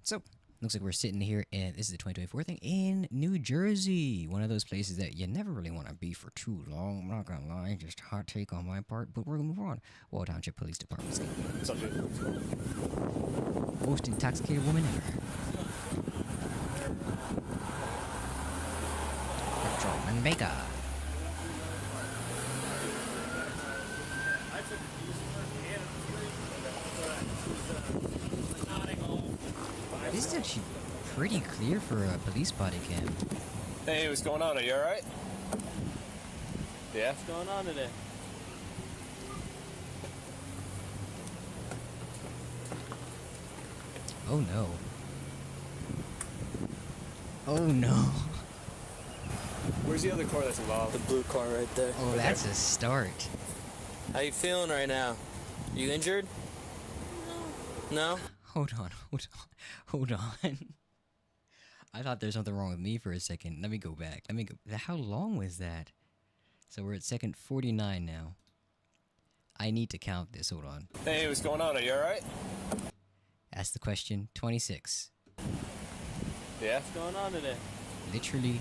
So, looks like we're sitting here, and this is the 2024 thing in New Jersey. One of those places that you never really want to be for too long. I'm not gonna lie, just a hot take on my part, but we're gonna move on. Wall Township Police Department. What's up, dude? Most intoxicated woman ever. Patrolman Baker. This is actually pretty clear for a police body cam. Hey, what's going on? Are you alright? Yeah? What's going on today? Oh no. Oh no. Where's the other car that's involved? The blue car right there. Oh, that's a start. How you feeling right now? You injured? No? Hold on. I thought there's something wrong with me for a second. Let me go back. How long was that? So we're at second 49 now. I need to count this. Hold on. Hey, what's going on? Are you alright? Ask the question. 26. Yeah? What's going on today? Literally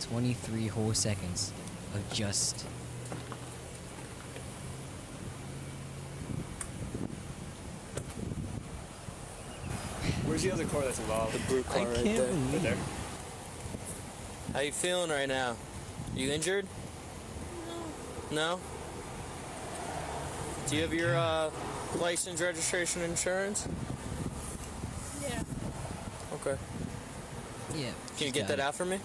23 whole seconds of just... Where's the other car that's involved? The blue car I right can't there. believe Right there. How you feeling right now? You injured? No? Do you have your license, registration, insurance? Yeah. Okay. Yeah. Can you get that out for me?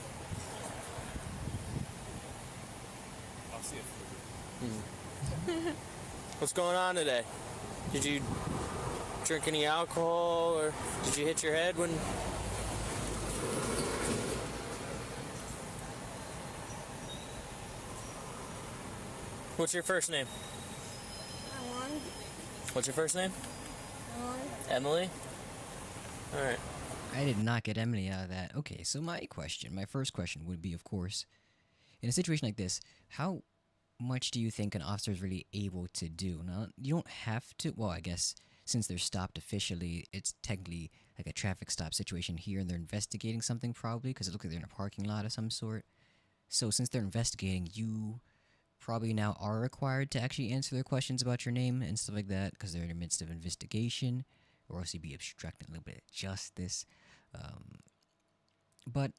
I'll see it. What's going on today? Did you drink any alcohol or did you hit your head when... What's your first name? Emily. What's your first name? Emily. Emily? Alright. I did not get Emily out of that. Okay, so my first question would be, of course, in a situation like this, how much do you think an officer is really able to do? Now, you don't have to, well, I guess, since they're stopped officially, it's technically like a traffic stop situation here, and they're investigating something probably, because it looks like they're in a parking lot of some sort. So since they're investigating, you probably now are required to actually answer their questions about your name and stuff like that, because they're in the midst of investigation, or else you'd be obstructing a little bit of justice. But,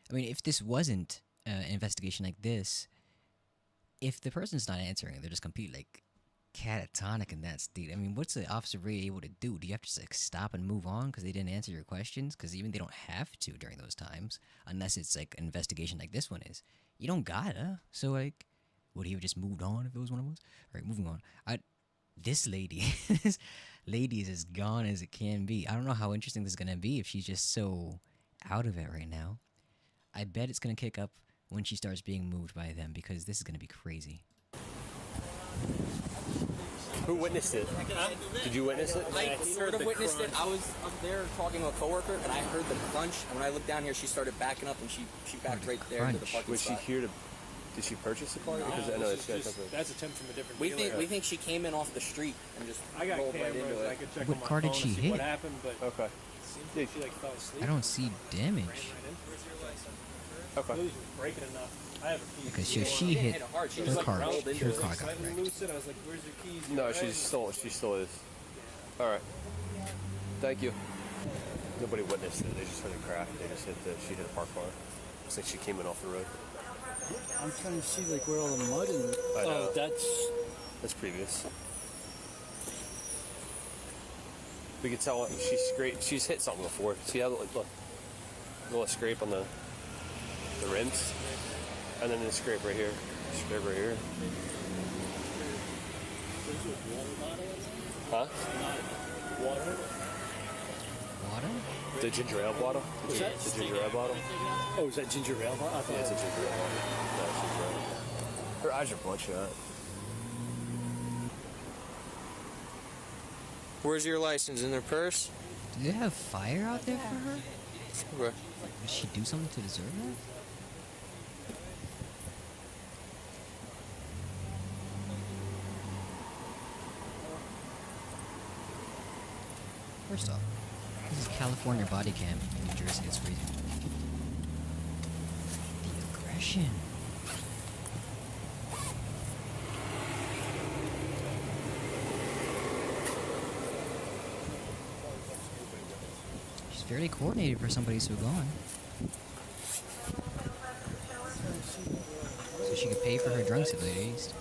I mean, if this wasn't an investigation like this, if the person's not answering, they're just completely, like, catatonic in that state. I mean, what's the officer really able to do? Do you have to just, like, stop and move on because they didn't answer your questions? Because even they don't have to during those times, unless it's, like, an investigation like this one is. You don't gotta. So, like, would he have just moved on if it was one of us? All right, moving on. This lady, this lady is as gone as it can be. I don't know how interesting this is going to be if she's just so out of it right now. I bet it's going to kick up when she starts being moved by them, because this is going to be crazy. Who witnessed it? Did you witness it? I sort of witnessed it. I was up there talking to a coworker, and I heard the crunch. And when I looked down here, she started backing up, and she backed right there to the crunch? parking Was she spot. here to... Did she purchase the car? Because I know it's got something... That's a tip from a different We dealer. think she came in off the street and just I got rolled right cameras. into I it. could check What on my car did phone she to see hit? what happened, but Okay. it seems like she like fell asleep. I don't see damage. Okay. It was breaking enough. I have her keys. Because Well, she didn't hit hit it hard. She her just, like, car. rolled into Her it. car got Slightly wrecked. lucid. I was like, "Where's your keys?" You No, all she still is. Alright. Thank you. Nobody witnessed it. They just heard a crack. They just hit she hit a park car. Looks like she came in off the road. I'm trying to see like where all the mud and I know. Oh, That's previous. We could tell she's hit something before. See how, look, a little scrape on the rims, and then the scrape right here. Scrape right here. Huh? water. Water? The ginger ale bottle? The ginger ale bottle? Oh, is that ginger ale? I thought Yeah, it's a ginger ale bottle. No, it's ginger ale. Her eyes are bloodshot. Where's your license? In their purse? Do they have fire out there for her? Okay. Did she do something to deserve that? First off, This is California Bodycam in New Jersey. It's crazy. The aggression. She's fairly coordinated for somebody so gone. So she could pay for her drunks at least.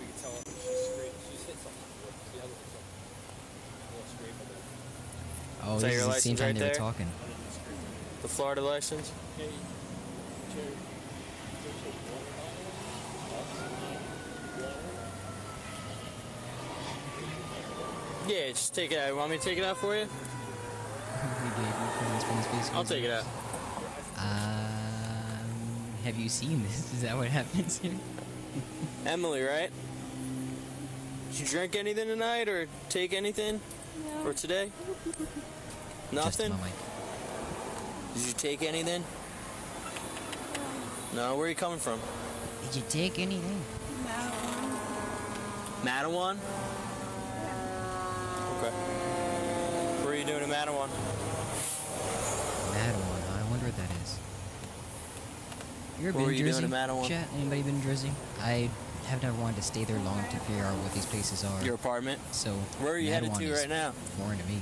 We can tell she's hit something. See how there's a little scrape on there. Oh, Is that this your is the same license time right they were there? talking. The Florida license? Yeah, just take it out. Want me to take it out for you? I'll take it out. Have you seen this? Is that what happens here? Emily, right? Did you drink anything tonight or take anything? No. Or today? Just Nothing? my mic. Did you take anything? No, where are you coming from? Did you take anything? No. Mattawan? Okay. What are you doing in Mattawan? Mad one. I wonder what that is. You ever What were been to you doing Jersey? in Mattawan? Chat? Anybody been to Jersey? I have never wanted to stay there long to figure out what these places are. Your apartment? So Where are you headed Mattawan to is right now? foreign to me.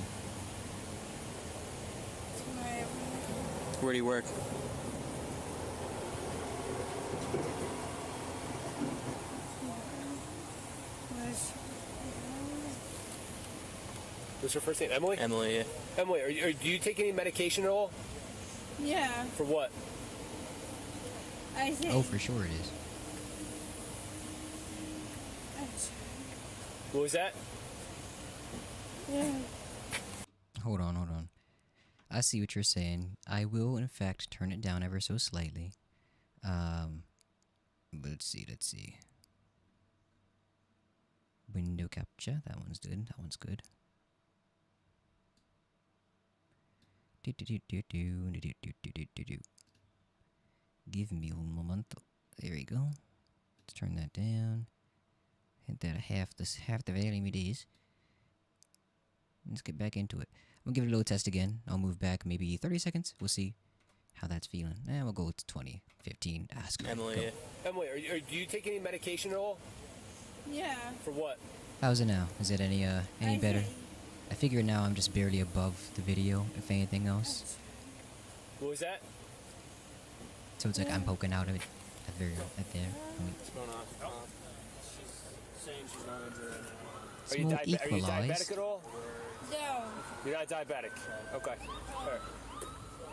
Where do you work? What's your first name? Emily? Emily, yeah. Emily, do you take any medication at all? Yeah. For what? I think. Oh, for sure it is. What was that? Yeah. Hold on, hold on. I see what you're saying. I will, in fact, turn it down ever so slightly. Let's see. Window capture. That one's good. That one's good. Give me un momento. There we go. Let's turn that down. Hit that half the volume it is. Let's get back into it. I'm gonna give it a little test again. I'll move back maybe 30 seconds. We'll see how that's feeling. We'll go with 20, 15. Screw it. Emily, Go. yeah. Emily, do you take any medication at all? Yeah. For what? How's it now? Is it any I better? think. I figure now I'm just barely above the video, if anything else. What was that? So it's like I'm poking out of it at there point. What's going on? She's saying she's not injured right now. Are you, Small are you equalized. diabetic at all? No. You're not diabetic. Okay. Alright.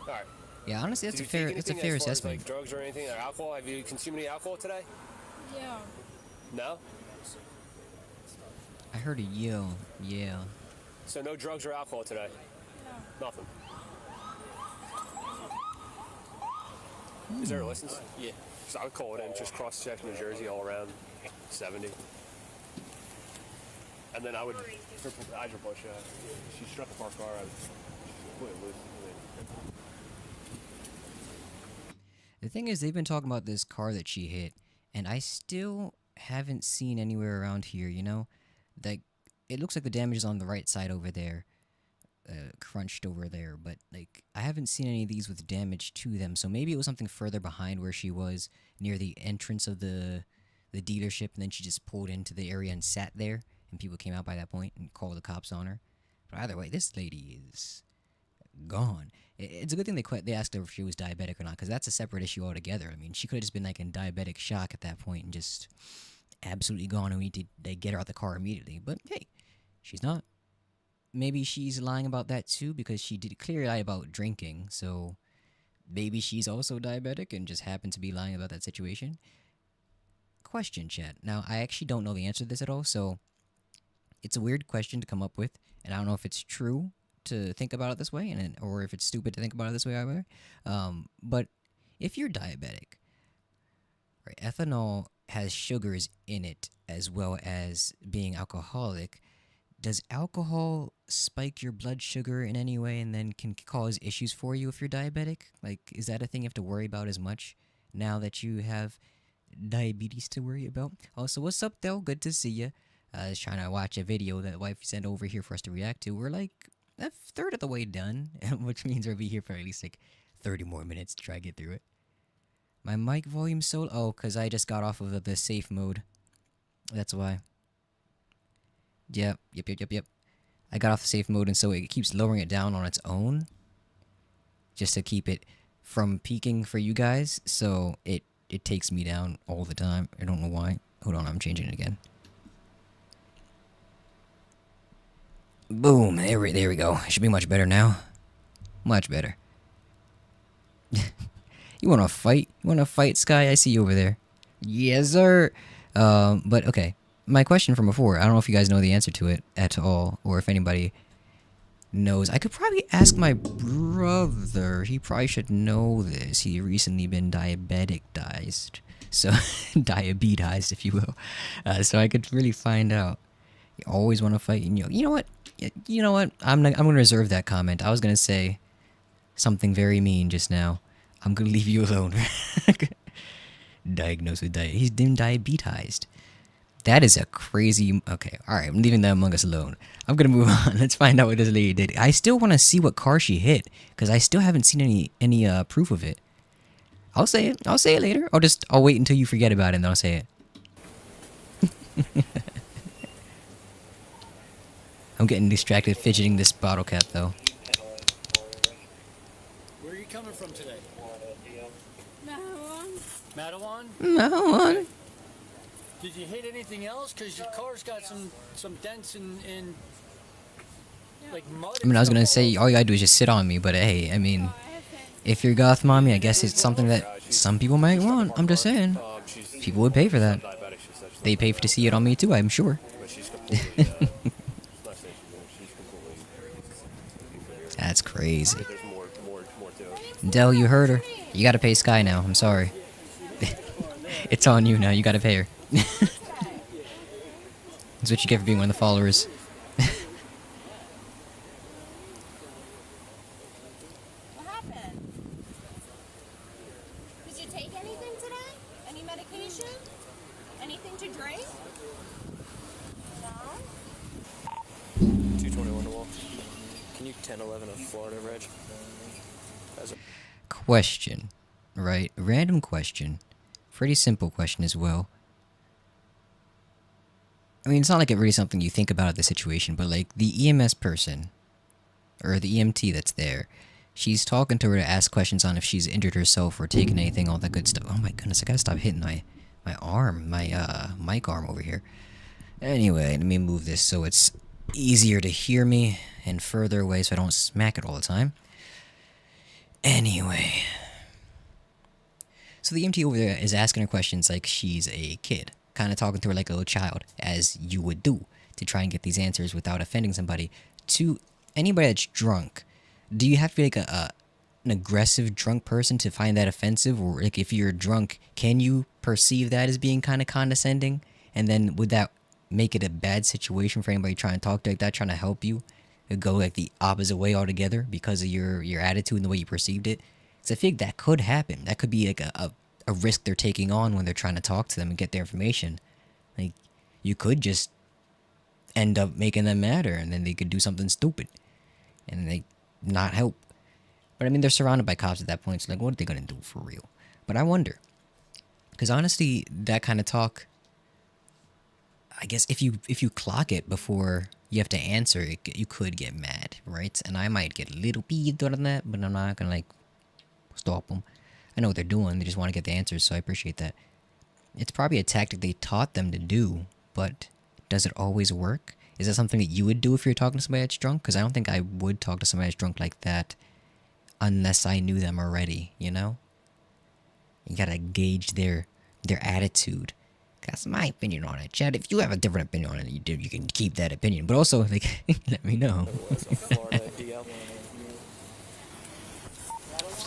Alright. Yeah, honestly, that's Do a you fair. take That's a anything fair as far as, assessment. like drugs or anything, or alcohol? Have you consumed any alcohol today? Yeah. No? I heard a yell. Yeah. So no drugs or alcohol today? No. Nothing. Is there a license? Yeah. So I would call it in, just cross-check New Jersey all around 70. And then I would hydro push. She struck a parked car. I would put it loose. The thing is, they've been talking about this car that she hit, and I still haven't seen anywhere around here. You know, like it looks like the damage is on the right side over there, crunched over there. But like I haven't seen any of these with damage to them. So maybe it was something further behind where she was near the entrance of the dealership, and then she just pulled into the area and sat there, and people came out by that point and called the cops on her. But either way, this lady is gone. It's a good thing they asked her if she was diabetic or not, because that's a separate issue altogether. I mean, she could have just been like in diabetic shock at that point and just absolutely gone, and we need to get her out the car immediately. But hey, she's not. Maybe she's lying about that too, because she did clearly lie about drinking. So maybe she's also diabetic and just happened to be lying about that situation. Question, chat. Now, I actually don't know the answer to this at all, so it's a weird question to come up with, and I don't know if it's true to think about it this way, or if it's stupid to think about it this way either. But if you're diabetic, right, ethanol has sugars in it as well as being alcoholic. Does alcohol spike your blood sugar in any way and then can cause issues for you if you're diabetic? Like, is that a thing you have to worry about as much now that you have diabetes to worry about? Also, what's up, though? Good to see you. I was trying to watch a video that wife sent over here for us to react to. We're like a third of the way done, which means we'll be here for at least like 30 more minutes to try to get through it. My mic volume so low because I just got off of the safe mode. That's why. Yep. I got off the safe mode, and so it keeps lowering it down on its own, just to keep it from peaking for you guys. So it takes me down all the time. I don't know why. Hold on, I'm changing it again. Boom. There we go. It should be much better now. Much better. You wanna fight? You wanna fight, Sky? I see you over there. Yes, sir. But okay. My question from before, I don't know if you guys know the answer to it at all, or if anybody knows. I could probably ask my brother. He probably should know this. He recently been diabeticized. So, diabetized, if you will. So I could really find out. You always want to fight. And you know what? You know what? I'm gonna reserve that comment. I was gonna say something very mean just now. I'm gonna leave you alone. Diagnosed with He's been diabetized. That is a crazy. Okay, all right. I'm leaving the Among Us alone. I'm gonna move on. Let's find out what this lady did. I still want to see what car she hit because I still haven't seen any proof of it. I'll say it. I'll say it later. I'll wait until you forget about it and then I'll say it. I'm getting distracted fidgeting this bottle cap though. Where are you coming from today? Matawan. Matawan? Did you hit anything else? Because your car's got some dents and like mud. I mean, I was gonna say all you gotta do is just sit on me, but hey, I mean, if you're goth mommy, I guess it's something that some people might want. I'm just saying, people would pay for that. They pay for to see it on me too, I'm sure. That's crazy. Dell, you heard her. You gotta pay Sky now. I'm sorry. It's on you now. You gotta pay her. That's what you get for being one of the followers. What happened? Did you take anything today? Any medication? Anything to drink? No? 221 to wall. Can you 1011 of Florida, Reg? Question, right? Random question. Pretty simple question as well. I mean, it's not like it really something you think about at the situation, but like the EMS person, or the EMT that's there, she's talking to her to ask questions on if she's injured herself or taken anything, all that good stuff. Oh my goodness, I gotta stop hitting my arm, my mic arm over here. Anyway, let me move this so it's easier to hear me and further away so I don't smack it all the time. Anyway. So the EMT over there is asking her questions like she's a kid. Kind of talking to her like a little child, as you would do, to try and get these answers without offending somebody. To anybody that's drunk, do you have to be like an aggressive drunk person to find that offensive? Or like if you're drunk, can you perceive that as being kind of condescending? And then would that make it a bad situation for anybody trying to talk to like that, trying to help you? It go like the opposite way altogether because of your attitude and the way you perceived it? So I think that could happen. That could be like a risk they're taking on when they're trying to talk to them and get their information. Like, you could just end up making them madder, and then they could do something stupid, and they not help. But I mean, they're surrounded by cops at that point, so like, what are they gonna do for real? But I wonder, because honestly, that kind of talk, I guess if you clock it before you have to answer it, you could get mad, right? And I might get a little peeved on that, but I'm not gonna like stop them. I know what they're doing. They just want to get the answers, so I appreciate that. It's probably a tactic they taught them to do, but does it always work? Is that something that you would do if you're talking to somebody that's drunk? Because I don't think I would talk to somebody that's drunk like that unless I knew them already, you know? You gotta gauge their attitude. That's my opinion on it, Chad. If you have a different opinion on it, you can keep that opinion. But also, like, let me know.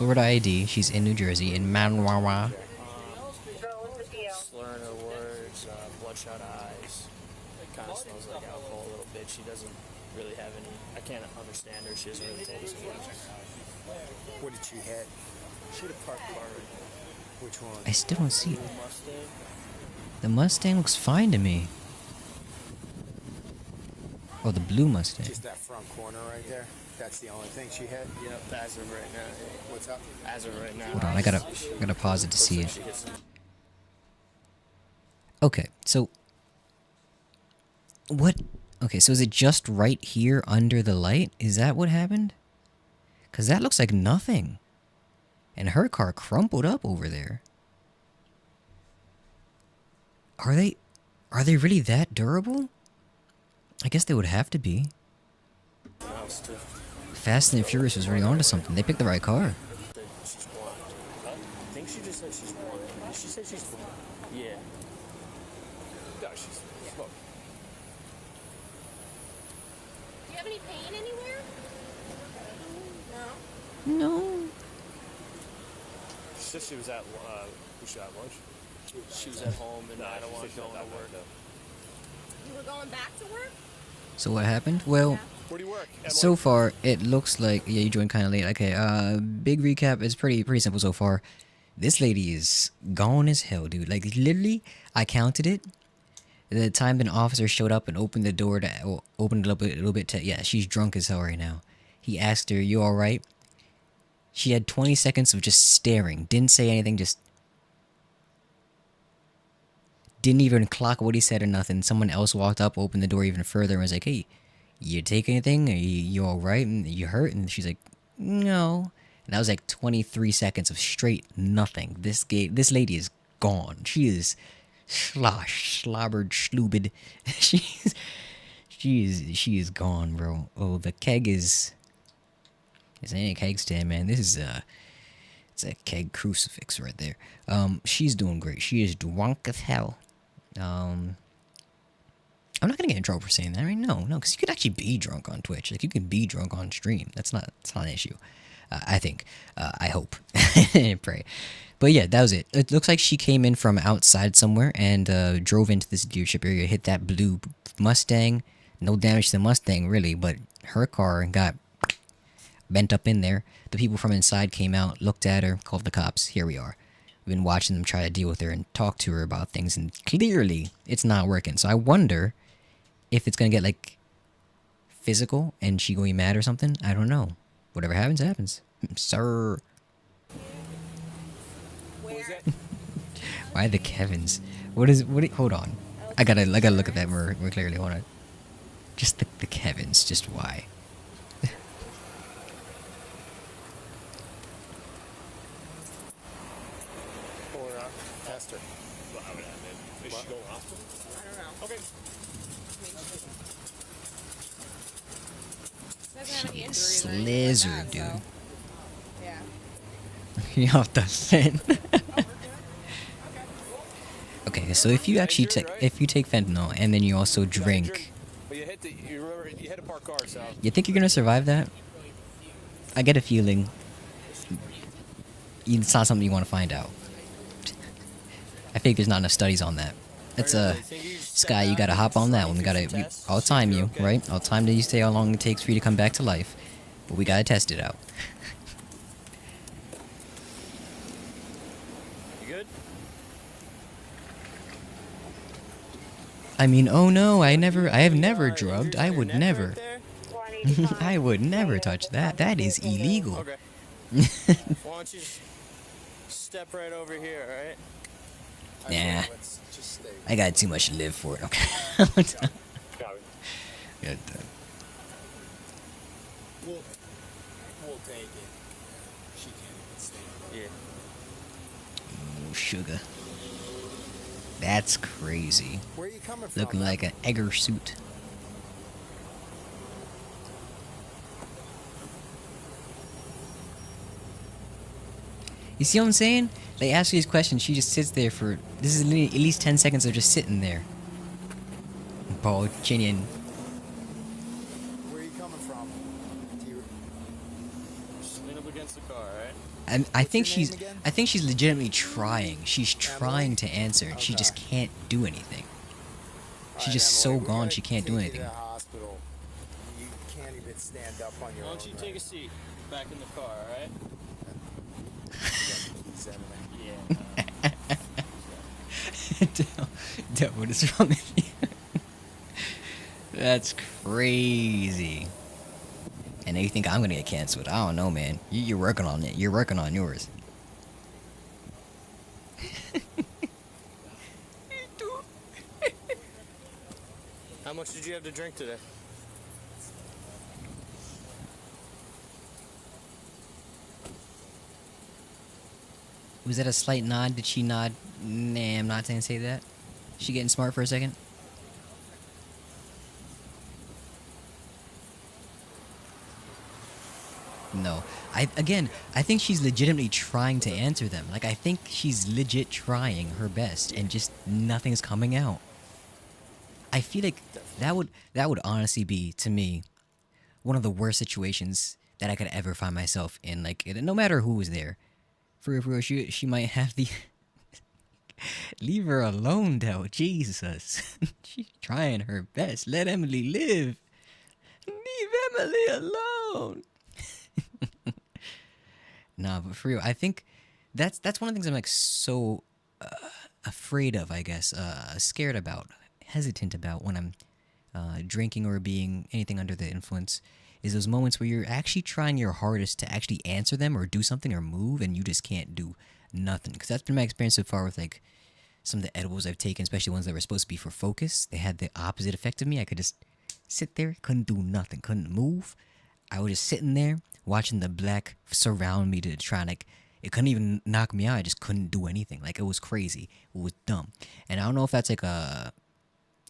Florida ID. She's in New Jersey, in Manwawa. Slurring her words, bloodshot eyes. It kind of smells like alcohol a little bit. She doesn't really have any. I can't understand her. She hasn't really told us anything. What did she hit? She had a parked car right there. Which one? I still don't see it. Mustang. The Mustang looks fine to me. Oh, the blue Mustang. Just that front corner right there. That's the only thing she hit. Yep, as of right now. What's up? As of right now. Hold on, I gotta pause it to see it. She hits- Okay, so what? Okay, so is it just right here under the light? Is that what happened? Cause that looks like nothing, and her car crumpled up over there. Are they really that durable? I guess they would have to be. Mouse too. Fast and Furious was really onto something. They picked the right car. She's blind. I think she just said she's blind. Did she say she's blind? Yeah. No, she's look. Do you have any pain anywhere? No. No. She said she was at was she at lunch? She was at home and I don't she want said to go she was to at work. no. You were going back to work? So what happened? Well, Where do you work? so far it looks like you joined kind of late. Okay, big recap. It's pretty simple so far. This lady is gone as hell, dude. Like literally, I counted it. The time an officer showed up and opened the door to open it up a little bit to yeah, she's drunk as hell right now. He asked her, "You all right?" She had 20 seconds of just staring. Didn't say anything. Just didn't even clock what he said or nothing. Someone else walked up, opened the door even further, and was like, "Hey, you take anything? Are you all right? And you hurt?" And she's like, "No." And that was like 23 seconds of straight nothing. This lady is gone. She is slobbered, schloobed. She is gone, bro. Oh, the keg is. This ain't a keg stand, man. This is it's a keg crucifix right there. She's doing great. She is drunk as hell. I'm not gonna get in trouble for saying that, right? No, because you could actually be drunk on Twitch. Like you can be drunk on stream. It's not an issue. I think. I hope. And pray. But yeah, that was it. It looks like she came in from outside somewhere and drove into this dealership area, hit that blue Mustang. No damage to the Mustang, really, but her car got bent up in there. The people from inside came out, looked at her, called the cops. Here we are. We've been watching them try to deal with her and talk to her about things, and clearly it's not working. So I wonder if it's going to get, like, physical and she going to be mad or something. I don't know. Whatever happens, happens. Sir. Why the Kevins? Hold on. I gotta look at that more clearly. Hold on. Just the Kevins. Just why? Or test her. Well, how would that happen? Is she going to the hospital? I don't know. Okay. Doesn't have any She is injuries or anything like slizzard, that, dude. so, yeah. You off the fin. Okay, so if you actually take fentanyl and then you also drink, But you hit a parked car, so. you think you're gonna survive that? I get a feeling it's not something you want to find out. I think there's not enough studies on that. It's Sky, you gotta hop on that one. I'll time you, right? I'll time you say how long it takes for you to come back to life, but we gotta test it out. You good? I mean, oh no, I have never drugged. I would never. I would never touch that. That is illegal. Okay. Why don't you step right over here, alright? Nah, Let's just stay. I got too much to live for it. Okay. Copy. Good. We'll take it. She can't even stand up. Yeah. Oh, sugar. That's crazy. Where are you coming from? Looking like an Egger suit. You see what I'm saying? They ask you these questions, she just sits there for... This is at least 10 seconds of just sitting there. Paul Chinian. Where are you coming from? Do you... Just lean up against the car, alright? And I think your name she's... again? I think she's legitimately trying. She's trying to answer, and she just can't do anything. She's Alright, just Emily, so we gone, gotta she can't do take you anything. to the hospital. You can't even stand up on your Why own. don't you take a seat back in the car, alright? Yeah. Dale, what is wrong with you? That's crazy. And now you think I'm gonna get canceled? I don't know, man. You're working on it. You're working on yours. How much did you have to drink today? Was that a slight nod? Did she nod? Nah, I'm not saying say that. She getting smart for a second? No. I think she's legitimately trying to answer them. Like, I think she's legit trying her best and just nothing's coming out. I feel like that would honestly be, to me, one of the worst situations that I could ever find myself in. Like, no matter who was there. For real, she might have the... Leave her alone, though. Jesus. She's trying her best. Let Emily live. Leave Emily alone. Nah, but for real, I think that's one of the things I'm like so afraid of, I guess, scared about, hesitant about when I'm drinking or being anything under the influence, is those moments where you're actually trying your hardest to actually answer them or do something or move, and you just can't do nothing. Because that's been my experience so far with like some of the edibles I've taken, especially ones that were supposed to be for focus. They had the opposite effect of me. I could just sit there, couldn't do nothing, couldn't move. I was just sitting there watching the black surround me to try and like, it couldn't even knock me out. I just couldn't do anything. Like, it was crazy. It was dumb. And I don't know if that's like a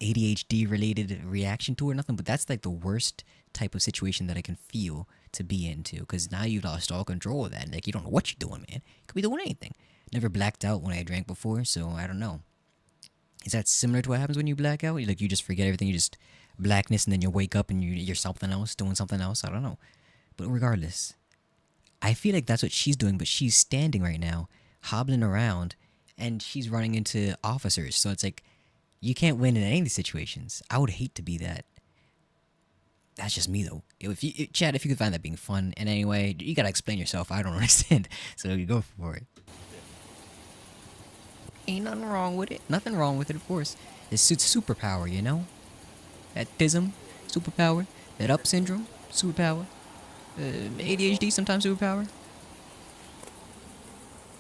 ADHD related reaction to it or nothing, but that's like the worst type of situation that I can feel to be into, because now you've lost all control of that. Like, you don't know what you're doing, man. You could be doing anything. Never blacked out when I drank before, so I don't know. Is that similar to what happens when you black out? Like, you just forget everything, you just blackness, and then you wake up and you're something else, doing something else? I don't know. But regardless, I feel like that's what she's doing, but she's standing right now, hobbling around, and she's running into officers. So it's like, you can't win in any of these situations. I would hate to be that. That's just me, though. Chad, if you could find that being fun in any way, you gotta explain yourself. I don't understand. So you go for it. Ain't nothing wrong with it. Nothing wrong with it, of course. It's superpower, you know? That tism, superpower. That up syndrome, superpower. ADHD, sometimes superpower.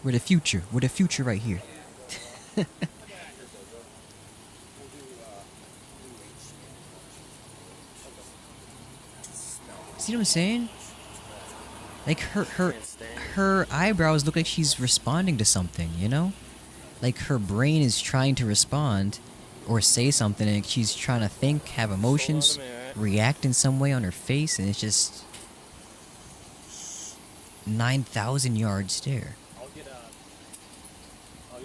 We're the future. We're the future right here. See what I'm saying? Like, her eyebrows look like she's responding to something, you know? Like, her brain is trying to respond or say something, and she's trying to think, have emotions, react in some way on her face, and it's just 9,000 yard stare. I'll get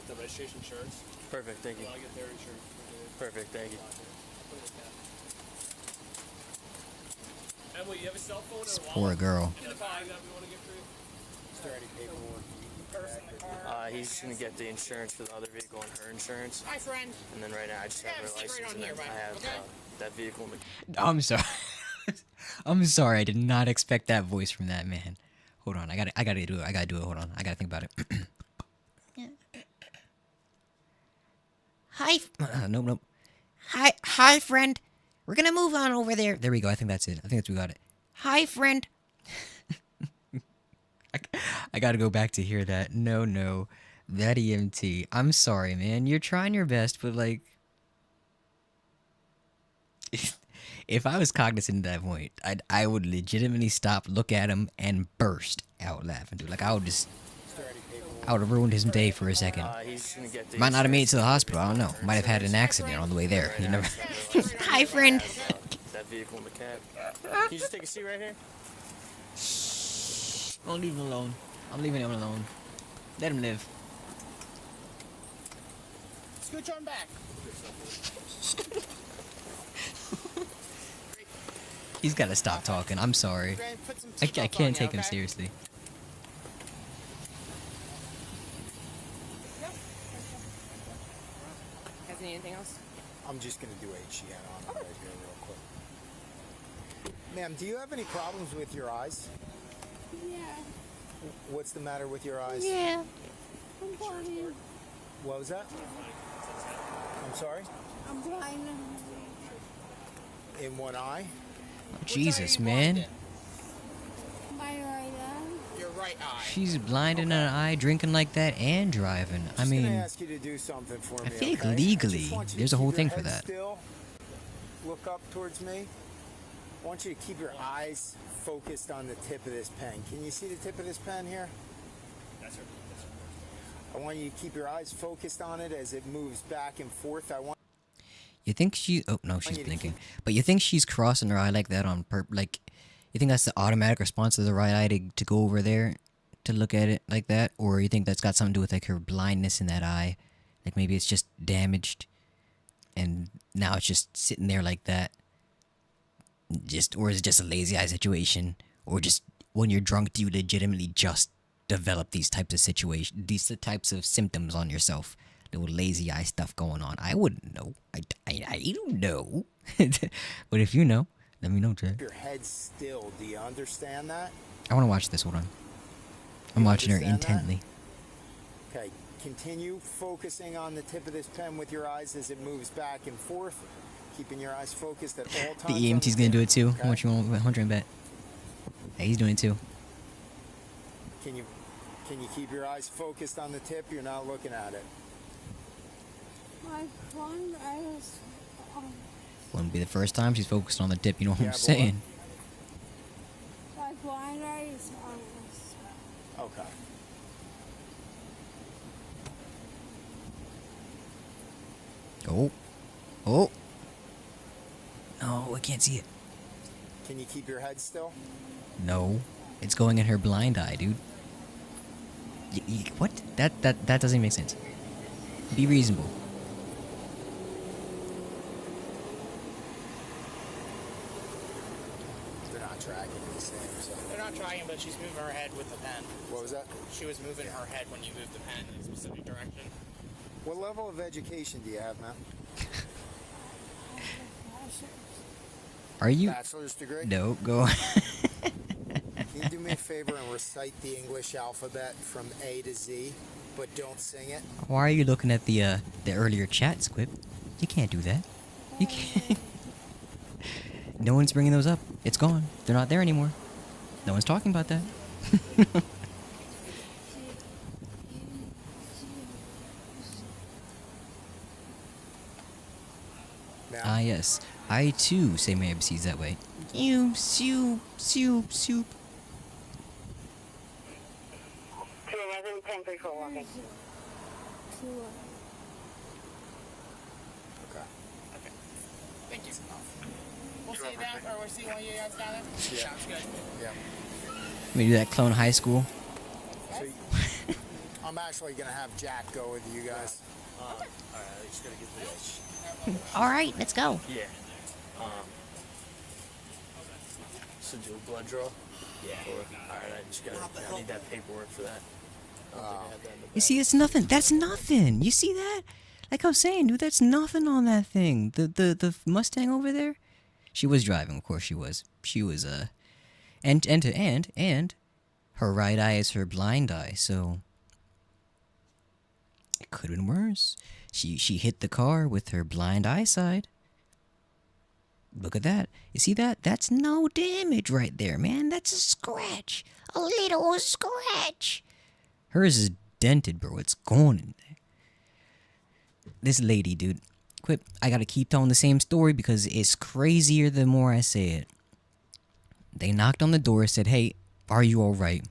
the registration insurance. Perfect, thank you. I'll get their insurance. Perfect, thank you. Emily, you have a cell phone or This a poor girl. in the bag that we want to get for you? Is there any paperwork? He's just gonna get the insurance for the other vehicle and her insurance. Hi, friend. And then right now I just have her sit right license on and here, then bud, I have okay? that vehicle in the... I'm sorry. I'm sorry. I did not expect that voice from that man. Hold on. I gotta do it. I gotta do it. Hold on. I gotta think about it. Hi. Nope. Hi, friend. We're gonna move on over there. There we go. I think that's it. I think we got it. Hi, friend. I gotta go back to hear that. No. That EMT. I'm sorry, man. You're trying your best, but like... If I was cognizant at that point, I would legitimately stop, look at him, and burst out laughing, dude. Like, I would have ruined his day for a second. He's gonna get the Might not have made it to the hospital, I don't know. Might have had an accident on the way there. You never... Hi, friend. that vehicle in the cab. Can you just take a seat right here? Don't leave him alone. I'm leaving him alone. Let him live. Scooch on back. He's got to stop talking. I'm sorry. Put some I seatbelts on can't you, take him okay? seriously. Has anything else? I'm just gonna do HCN on it right here real quick. Ma'am, do you have any problems with your eyes? Yeah. What's the matter with your eyes? Yeah. I'm blind. What was that? I'm sorry? I'm blind. in one eye. Oh, Jesus, man. My right eye. Your right eye. She's blind in an eye, drinking like that, and driving. I Just gonna mean, ask you to do something for me. I feel like okay? I legally, just want you to there's a keep whole your thing for head that. Still. Look up towards me. I want you to keep your eyes focused on the tip of this pen. Can you see the tip of this pen here? Yes, sir. Yes, sir. I want you to keep your eyes focused on it as it moves back and forth. I want. You think she? Oh no, she's blinking. But you think she's crossing her eye like that on Like, you think that's the automatic response of the right eye to go over there to look at it like that, or you think that's got something to do with like her blindness in that eye? Like maybe it's just damaged, and now it's just sitting there like that. Or is it just a lazy eye situation, or just when you're drunk, do you legitimately just develop these types of types of symptoms on yourself? Little lazy eye stuff going on. I wouldn't know. I don't know. But if you know, let me know, Jay. Keep your head still. Do you understand that? I want to watch this. Hold on. I'm You watching her understand that? intently. Okay. Continue focusing on the tip of this pen with your eyes as it moves back and forth. Keeping your eyes focused at all The times. EMT's gonna do it too. Okay. How much you want? 100 bet. Yeah, he's doing it too. Can you keep your eyes focused on the tip? You're not looking at it. My front eye is. Wouldn't be the first time she's focused on the tip. You know what Yeah, I'm but saying? My blind eye is on. Okay. Oh, oh. No, I can't see it. Can you keep your head still? No, it's going in her blind eye, dude. What? That doesn't make sense. Be reasonable. They're not tracking these things. They're not trying, but she's moving her head with the pen. What was that? She was moving her head when you moved the pen in a specific direction. What level of education do you have, man? Are you? Bachelor's degree? No, go. Can you do me a favor and recite the English alphabet from A to Z, but don't sing it? Why are you looking at the earlier chat, Squib? You can't do that. You can't. No one's bringing those up. It's gone. They're not there anymore. No one's talking about that. Ah, yes. I too say my ABCs that way. You, soup, soup, soup. 211, 1034 walking. Okay. Thank you. We'll see you down, or we'll see one of you guys down there. Yeah. Sounds good. Yeah. Let me do that clone high school. So I'm actually going to have Jack go with you guys. Alright, I just gotta get this. All right, let's go. Yeah. So do a blood draw? Yeah. Alright, I need that paperwork for that. I don't think I have that in the You see, it's nothing. That's nothing. You see that? Like I was saying, dude, that's nothing on that thing. The Mustang over there. She was driving, of course she was. She was and her right eye is her blind eye, so it could have been worse. She hit the car with her blind eye side. Look at that. You see that? That's no damage right there, man. That's a scratch. A little scratch. Hers is dented, bro. It's gone in there. This lady, dude. Quip, I gotta keep telling the same story because it's crazier the more I say it. They knocked on the door, said, "Hey, are you alright?"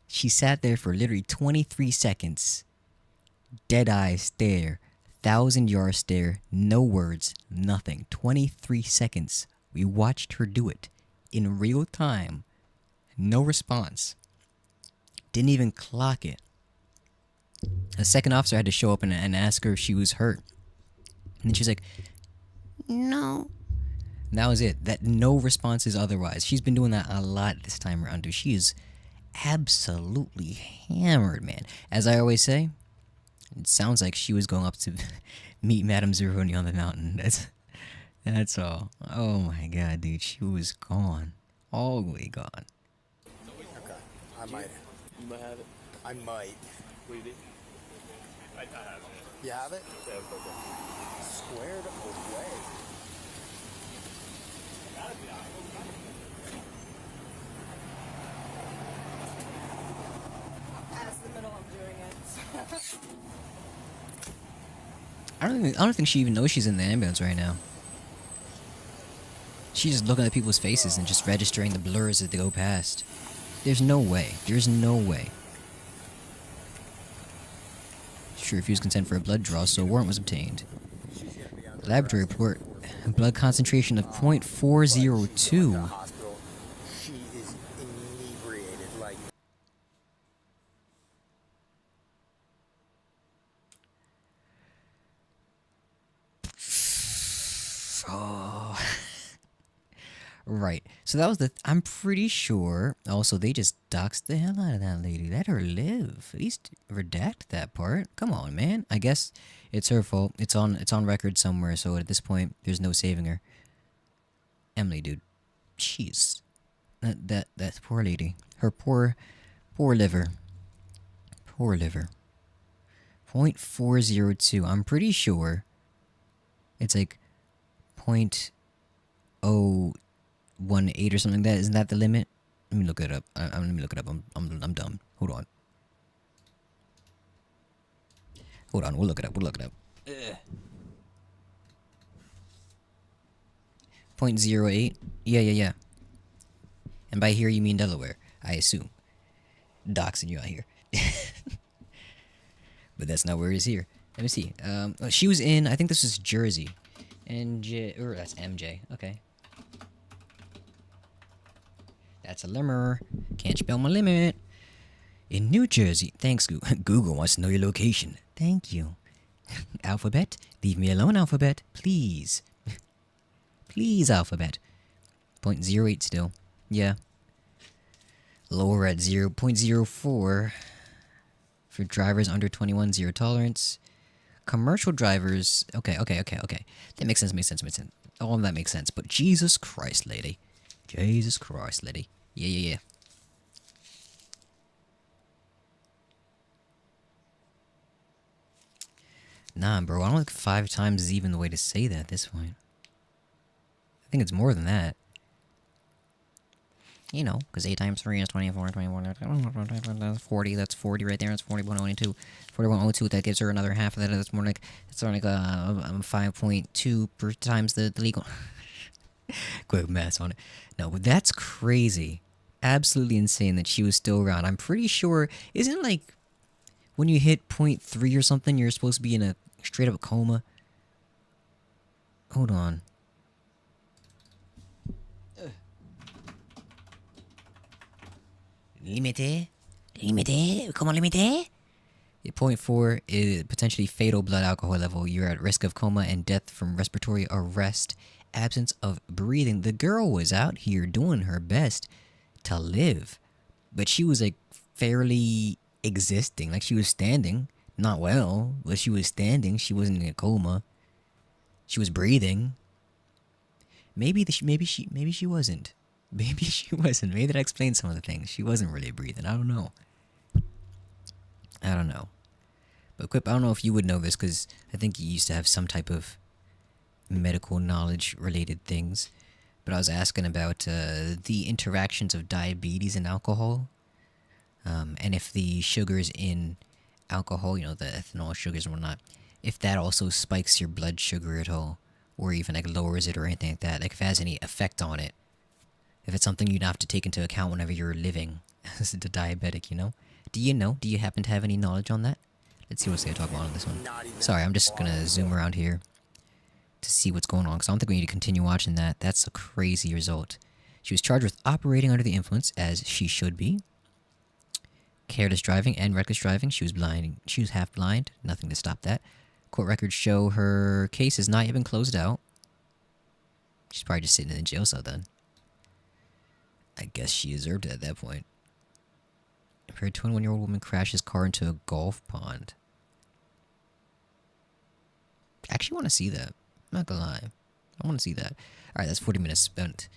She sat there for literally 23 seconds. Dead eye stare. 1,000-yard stare. No words. Nothing. 23 seconds. We watched her do it. In real time. No response. Didn't even clock it. A second officer had to show up and ask her if she was hurt. And then she's like, "No." And that was it. That no responses otherwise. She's been doing that a lot this time around, dude. She is absolutely hammered, man. As I always say, it sounds like she was going up to meet Madame Zeroni on the mountain. That's all. Oh my god, dude. She was gone. All the way gone. Okay. I might. You might have it. I might. What do you do? I have it. You have it? Yeah, okay. Squared away. I don't think she even knows she's in the ambulance right now. She's just looking at people's faces and just registering the blurs as they go past. There's no way. There's no way. She refused consent for a blood draw, so a warrant was obtained. Laboratory report. Blood concentration of .402. She is inebriated, like. Oh. Right. So that was I'm pretty sure. Also, they just doxed the hell out of that lady. Let her live. At least redact that part. Come on, man. I guess it's her fault. It's on record somewhere. So at this point, there's no saving her. Emily, dude. Jeez. That poor lady. Her poor liver. Poor liver. .402. I'm pretty sure it's like .018 or something like that. Isn't that the limit? Let me look it up. Let me look it up. I'm dumb. Hold on. Hold on. We'll look it up. Ugh. .08. Yeah. And by here you mean Delaware, I assume. Doxing you out here. But that's not where it is here. Let me see. She was in, I think this was Jersey. Or that's MJ. Okay. That's a limmer. Can't spell my limit. In New Jersey. Thanks, Google. Google wants to know your location. Thank you. Alphabet? Leave me alone, Alphabet. Please. Please, Alphabet. .08 still. Yeah. Lower at 0.04. For drivers under 21, zero tolerance. Commercial drivers. Okay. That makes sense. All of that makes sense. But Jesus Christ, lady. Yeah. Nah, bro. I don't think 5 times is even the way to say that at this point. I think it's more than that. You know, because 8 times 3 is 24, 21, that's 40, that's 40 right there, that's 41.02. 41.02, that gives her another half of that, that's more like, it's only like 5.2 per times the legal. Quick math on it. No, but that's crazy. Absolutely insane that she was still around. I'm pretty sure, isn't it like, when you hit .3 or something, you're supposed to be in a straight up coma? Hold on. Limité? Come on, limité? 0.4 is potentially fatal blood alcohol level. You're at risk of coma and death from respiratory arrest. Absence of breathing. The girl was out here doing her best to live. But she was like fairly existing. Like she was standing. Not well, but she was standing. She wasn't in a coma. She was breathing. Maybe she wasn't. Maybe she wasn't. Maybe that explains some of the things. She wasn't really breathing. I don't know. But Quip, I don't know if you would know this because I think you used to have some type of medical knowledge related things. But I was asking about the interactions of diabetes and alcohol. And if the sugars in alcohol, you know, the ethanol sugars and whatnot, if that also spikes your blood sugar at all. Or even like lowers it or anything like that. Like if it has any effect on it. If it's something you'd have to take into account whenever you're living as a diabetic, you know? Do you know? Do you happen to have any knowledge on that? Let's see what's going to talk about on this one. Sorry, I'm just going to zoom around here to see what's going on, because I don't think we need to continue watching that. That's a crazy result. She was charged with operating under the influence, as she should be. Careless driving and reckless driving. She was blind. She was half blind. Nothing to stop that. Court records show her case has not yet been closed out. She's probably just sitting in the jail cell then. I guess she deserved it at that point. A 21-year-old woman crashes car into a golf pond. I actually want to see that. I'm not gonna lie. I want to see that. Alright, that's 40 minutes spent.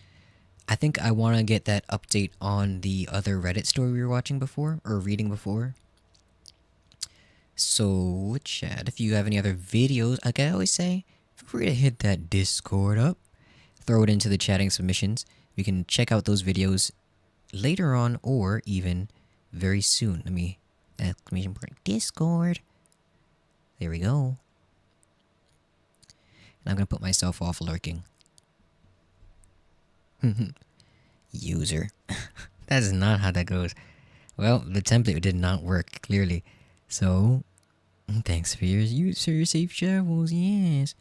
I think I want to get that update on the other Reddit story we were watching before, or reading before. So, chat, if you have any other videos, like I always say, feel free to hit that Discord up. Throw it into the chatting submissions. You can check out those videos later on or even very soon. Let me exclamation point Discord. There we go. I'm gonna put myself off lurking. User. That is not how that goes. Well, the template did not work, clearly. So, thanks for your safe travels, yes.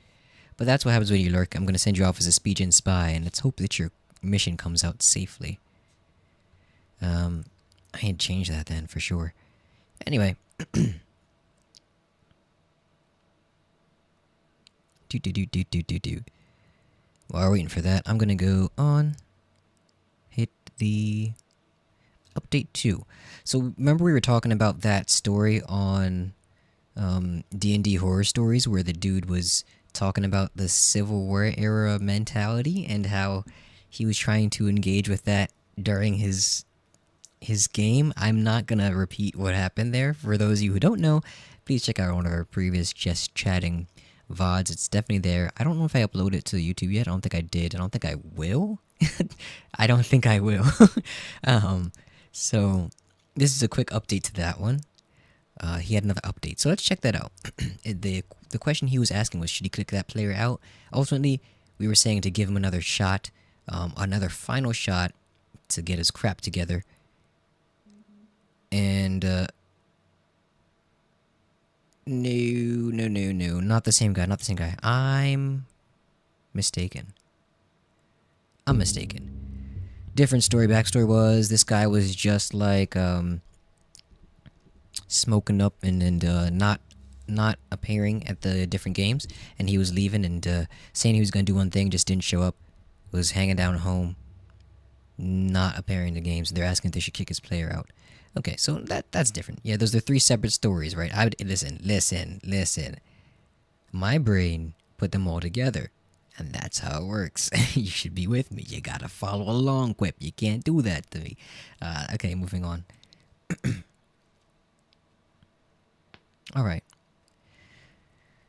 But that's what happens when you lurk. I'm going to send you off as a speech and spy, and let's hope that your mission comes out safely. I had changed that then, for sure. Anyway. While we're waiting for that, I'm going to go on. Hit the update 2. So remember we were talking about that story on D&D Horror Stories where the dude was talking about the Civil War era mentality and how he was trying to engage with that during his game. I'm not going to repeat what happened there. For those of you who don't know, please check out one of our previous Just Chatting VODs. It's definitely there. I don't know if I uploaded it to YouTube yet. I don't think I did. I don't think I will. I don't think I will. So this is a quick update to that one. He had another update. So let's check that out. The question he was asking was, should he click that player out? Ultimately, we were saying to give him another shot, another final shot to get his crap together. And, no, not the same guy, I'm mistaken. Different story. Backstory was this guy was just like smoking up and not appearing at the different games, and he was leaving and saying he was gonna do one thing, just didn't show up. Was hanging down at home, not appearing in the games. They're asking if they should kick his player out. Okay, so that's different. Yeah, those are 3 separate stories, right? I would listen. My brain put them all together. And that's how it works. You should be with me. You gotta follow along, Quip. You can't do that to me. Okay, moving on. Alright.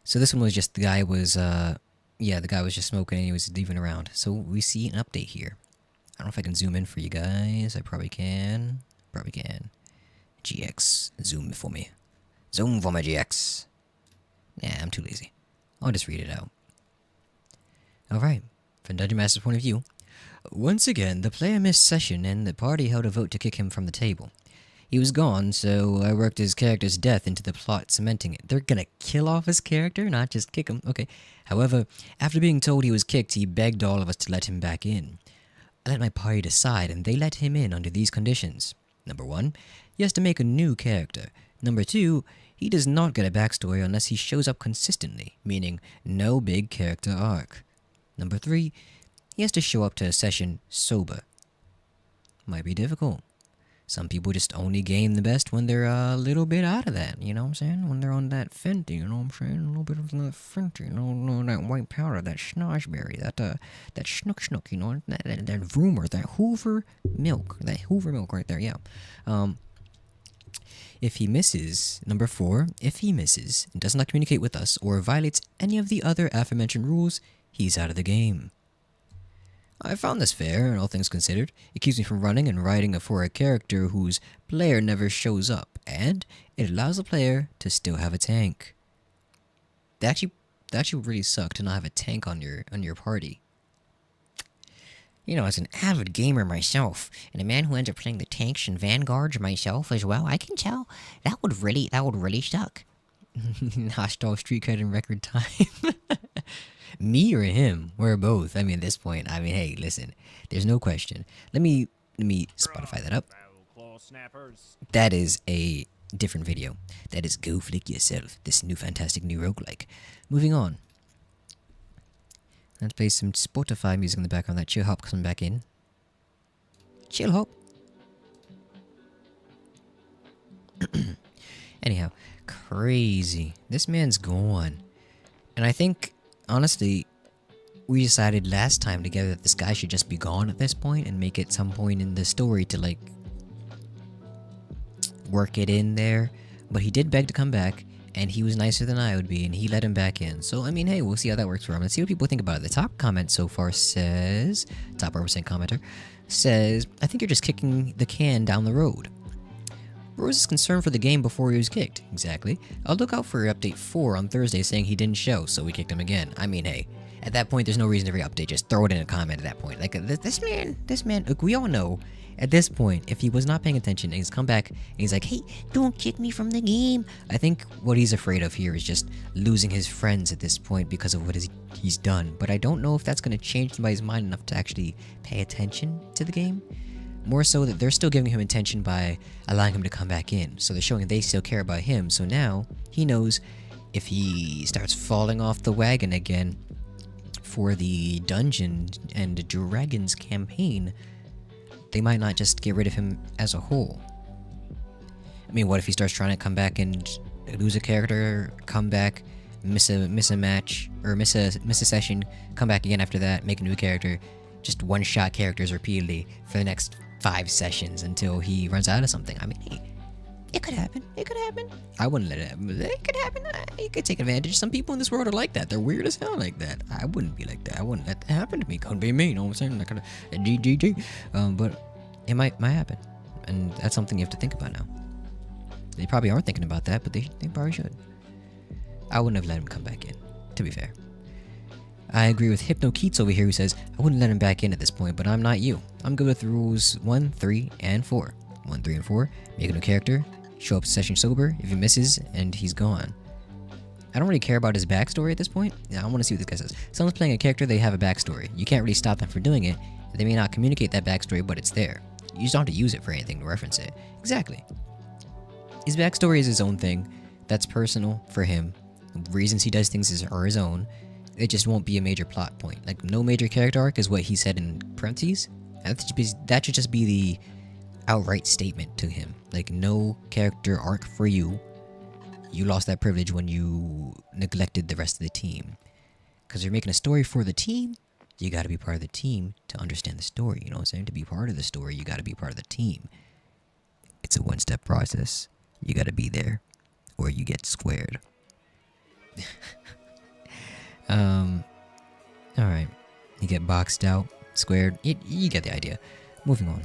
So this one was just the guy was, the guy was just smoking and he was leaving around. So we see an update here. I don't know if I can zoom in for you guys. I probably can. GX, zoom for me. Zoom for my GX. Nah, I'm too lazy. I'll just read it out. Alright, from Dungeon Master's point of view, once again, the player missed session and the party held a vote to kick him from the table. He was gone, so I worked his character's death into the plot, cementing it. They're gonna kill off his character, not just kick him. Okay. However, after being told he was kicked, he begged all of us to let him back in. I let my party decide, and they let him in under these conditions. Number 1, he has to make a new character. Number 2, he does not get a backstory unless he shows up consistently, meaning no big character arc. Number 3, he has to show up to a session sober. Might be difficult. Some people just only game the best when they're a little bit out of that, you know what I'm saying? When they're on that Fenty, you know what I'm saying? A little bit of that Fenty, that white powder, that schnozberry, that schnook, you know, that Vroomer, that Hoover milk right there, yeah. If he misses, number 4, if he misses and does not communicate with us or violates any of the other aforementioned rules, he's out of the game. I found this fair, all things considered. It keeps me from running and writing for a character whose player never shows up, and it allows the player to still have a tank. That actually really suck to not have a tank on your party. You know, as an avid gamer myself, and a man who ends up playing the tanks and vanguards myself as well, I can tell that would really suck. Hostile street cred in record time. Me or him? We're both. I mean, at this point, hey, listen, there's no question. Let me Spotify that up. That is a different video. That is Go Flick Yourself, this new fantastic new roguelike. Moving on. Let's play some Spotify music in the background. That Chill Hop coming back in. Chill Hop. Anyhow, crazy. This man's gone. And I think, honestly, we decided last time together that this guy should just be gone at this point and make it some point in the story to, like, work it in there. But he did beg to come back, and he was nicer than I would be, and he let him back in. So, I mean, hey, we'll see how that works for him. Let's see what people think about it. The top comment so far says, top 1% commenter, says, I think you're just kicking the can down the road. Rose is concerned for the game before he was kicked. Exactly. I'll look out for update 4 on Thursday saying he didn't show, so we kicked him again. I mean, hey, At that point, there's no reason to re-update. Just throw it in a comment at that point. Like, this man, look, we all know, at this point, if he was not paying attention and he's come back and he's like, hey, don't kick me from the game. I think what he's afraid of here is just losing his friends at this point because of what he's done. But I don't know if that's going to change somebody's mind enough to actually pay attention to the game. More so that they're still giving him attention by allowing him to come back in. So they're showing they still care about him. So now he knows if he starts falling off the wagon again for the Dungeons and Dragons campaign, they might not just get rid of him as a whole. I mean, what if he starts trying to come back and lose a character, come back, miss a match, or miss a session, come back again after that, make a new character, just one-shot characters repeatedly for the next 5 sessions until he runs out of something. I mean, hey, it could happen. It could happen. I wouldn't let it happen. It could happen. You could take advantage. Some people in this world are like that. They're weird as hell like that. I wouldn't be like that. I wouldn't let that happen to me. Couldn't be me. You know what I'm saying? Like, GGG. But it might happen. And that's something you have to think about now. They probably aren't thinking about that, but they probably should. I wouldn't have let him come back in, to be fair. I agree with Hypno Keats over here who says, I wouldn't let him back in at this point, but I'm not you. I'm good with rules 1, 3, and 4. 1, 3, and 4. Make a new character. Show up to session sober. If he misses, and he's gone. I don't really care about his backstory at this point. Yeah, I want to see what this guy says. Someone's playing a character, they have a backstory. You can't really stop them from doing it. They may not communicate that backstory, but it's there. You just don't have to use it for anything to reference it. Exactly. His backstory is his own thing. That's personal for him. The reasons he does things are his own. It just won't be a major plot point. Like, no major character arc is what he said in parentheses. That should just be the outright statement to him. Like, no character arc for you. You lost that privilege when you neglected the rest of the team. Because you're making a story for the team, you gotta be part of the team to understand the story. You know what I'm saying? To be part of the story, you gotta be part of the team. It's a one-step process. You gotta be there, or you get squared. Alright. You get boxed out, squared. You get the idea. Moving on.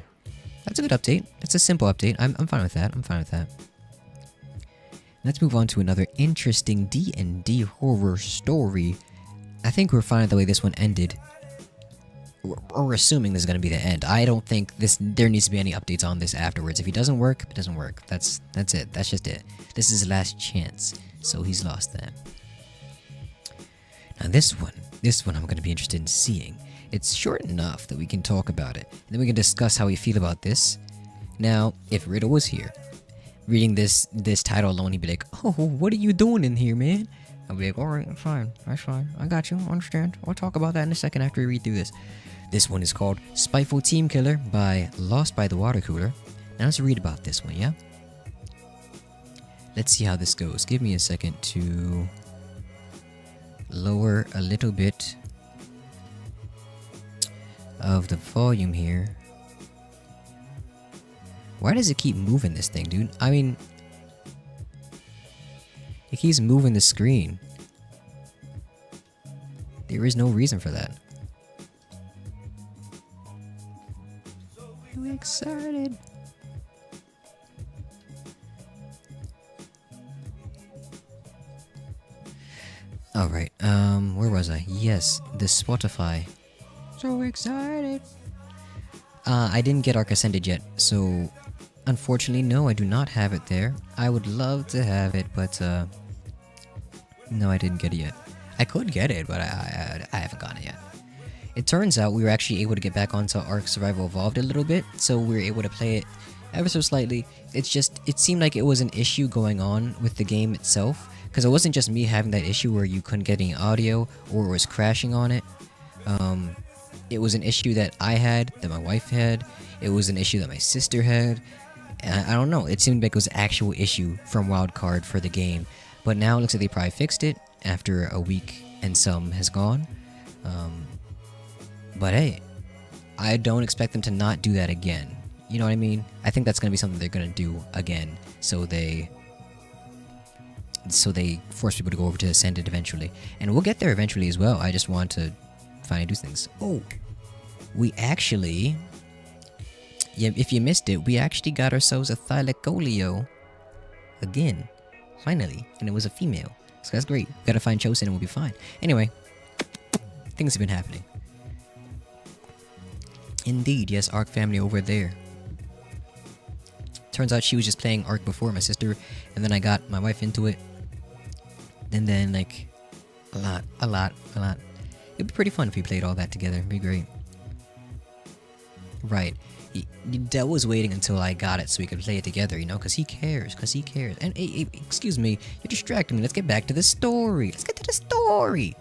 That's a good update. It's a simple update. I'm fine with that. I'm fine with that. Let's move on to another interesting D&D horror story. I think we're fine with the way this one ended. We're assuming this is going to be the end. I don't think there needs to be any updates on this afterwards. If it doesn't work, it doesn't work. That's it. That's just it. This is his last chance. So he's lost that. Now this one I'm going to be interested in seeing. It's short enough that we can talk about it. And then we can discuss how we feel about this. Now, if Riddle was here, reading this title alone, he'd be like, oh, what are you doing in here, man? I'd be like, alright, that's fine. I got you, I understand. I'll talk about that in a second after we read through this. This one is called Spiteful Team Killer by Lost by the Water Cooler. Now let's read about this one, yeah? Let's see how this goes. Give me a second to lower a little bit of the volume here. Why does it keep moving this thing, dude? I mean, it keeps moving the screen. There is no reason for that. I'm excited. Alright, where was I? Yes, the Spotify. So excited. I didn't get Arc Ascended yet, so unfortunately, no, I do not have it there. I would love to have it, but no, I didn't get it yet. I could get it, but I haven't gotten it yet. It turns out we were actually able to get back onto Ark Survival Evolved a little bit, so we were able to play it ever so slightly. It's just, it seemed like it was an issue going on with the game itself, because it wasn't just me having that issue where you couldn't get any audio or it was crashing on it. It was an issue that I had, that my wife had, it was an issue that my sister had, and I don't know, it seemed like it was an actual issue from Wildcard for the game, but now it looks like they probably fixed it after a week and some has gone. But hey, I don't expect them to not do that again. You know what I mean? I think that's going to be something they're going to do again, so they force people to go over to Ascended eventually. And we'll get there eventually as well. I just want to finally do things. Oh, we actually, yeah, if you missed it, we actually got ourselves a Thylacoleo again, finally, and it was a female. So that's great. Gotta find Chosen and we'll be fine. Anyway, things have been happening. Indeed, yes, Ark family over there. Turns out she was just playing Ark before, my sister, and then I got my wife into it. And then, like, a lot. It'd be pretty fun if we played all that together. It'd be great. Right. Dell was waiting until I got it so we could play it together, you know, because he cares, And, hey, excuse me, you're distracting me. Let's get back to the story. Let's get to the story.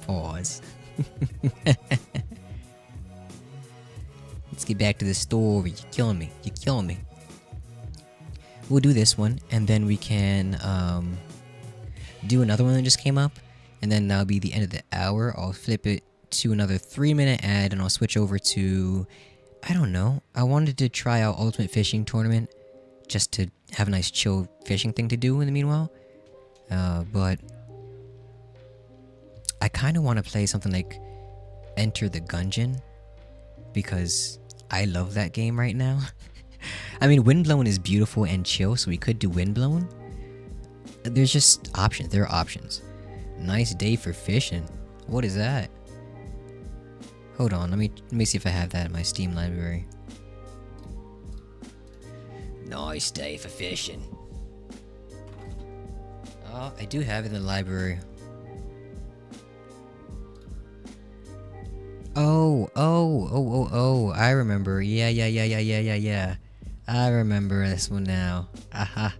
Pause. Let's get back to the story. You're killing me. We'll do this one, and then we can do another one that just came up, and then that'll be the end of the hour. I'll flip it to another 3-minute ad, and I'll switch over to, I don't know, I wanted to try out Ultimate Fishing Tournament just to have a nice chill fishing thing to do in the meanwhile, but I kind of want to play something like Enter the Gungeon, because I love that game right now. I mean, Windblown is beautiful and chill, so we could do Windblown. There's just options. There are options. Nice day for fishing. What is that? Hold on, let me see if I have that in my Steam library. Nice day for fishing. Oh, I do have it in the library. Oh, I remember. Yeah. I remember this one now. Aha.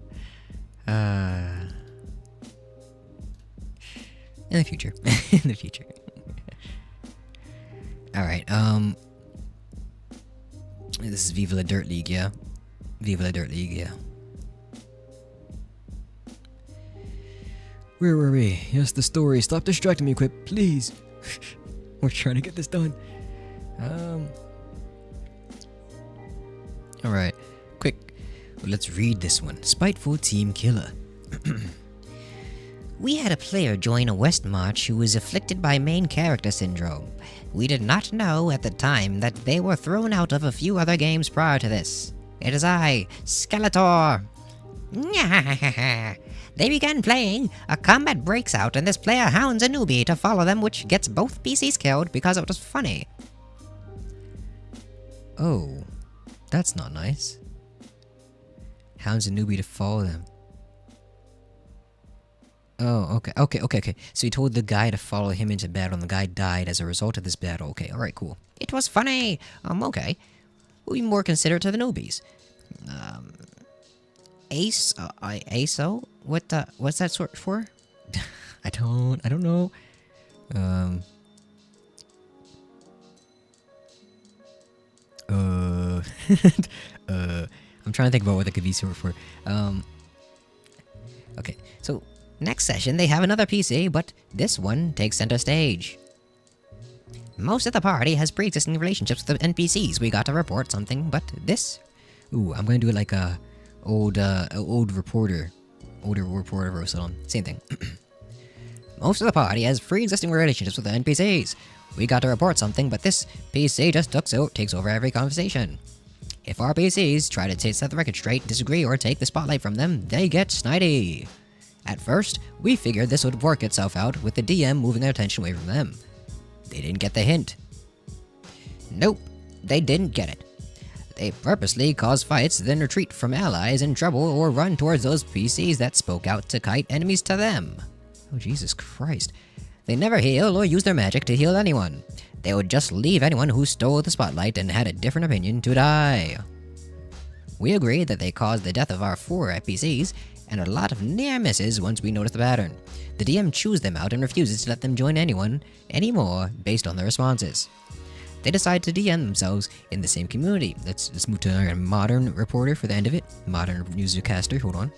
In the future. In the future. Alright, this is Viva La Dirt League, yeah? Viva La Dirt League, yeah. Where were we? Yes, the story. Stop distracting me, Quip, please. We're trying to get this done. Alright, quick. Let's read this one. Spiteful Team Killer. We had a player join a West March who was afflicted by main character syndrome. We did not know at the time that they were thrown out of a few other games prior to this. It is I, Skeletor. They began playing, a combat breaks out, and this player hounds a newbie to follow them, which gets both PCs killed because it was funny. Oh, that's not nice. Hounds a newbie to follow them. Oh, okay. So he told the guy to follow him into battle, and the guy died as a result of this battle. Okay, alright, cool. It was funny. Okay. We'll be more considerate to the newbies. ASO? What's that sort for? I don't know. I'm trying to think about what that could be short for. Okay, so next session they have another PC, but this one takes center stage. Most of the party has pre-existing relationships with the NPCs. We got to report something, but this... Ooh, I'm gonna do it like a old reporter. Older reporter roast on. Same thing. Most of the party has pre-existing relationships with the NPCs. We got to report something, but this PC just takes over every conversation. If our PCs try to set the record straight, disagree, or take the spotlight from them, they get snidey. At first, we figured this would work itself out with the DM moving their attention away from them. They didn't get the hint. Nope, they didn't get it. They purposely cause fights, then retreat from allies in trouble or run towards those PCs that spoke out to kite enemies to them. Oh, Jesus Christ. They never heal or use their magic to heal anyone. They would just leave anyone who stole the spotlight and had a different opinion to die. We agreed that they caused the death of our 4 NPCs and a lot of near misses once we noticed the pattern. The DM chews them out and refuses to let them join anyone anymore based on their responses. They decide to DM themselves in the same community. Let's move to a modern reporter for the end of it. Modern newscaster, hold on.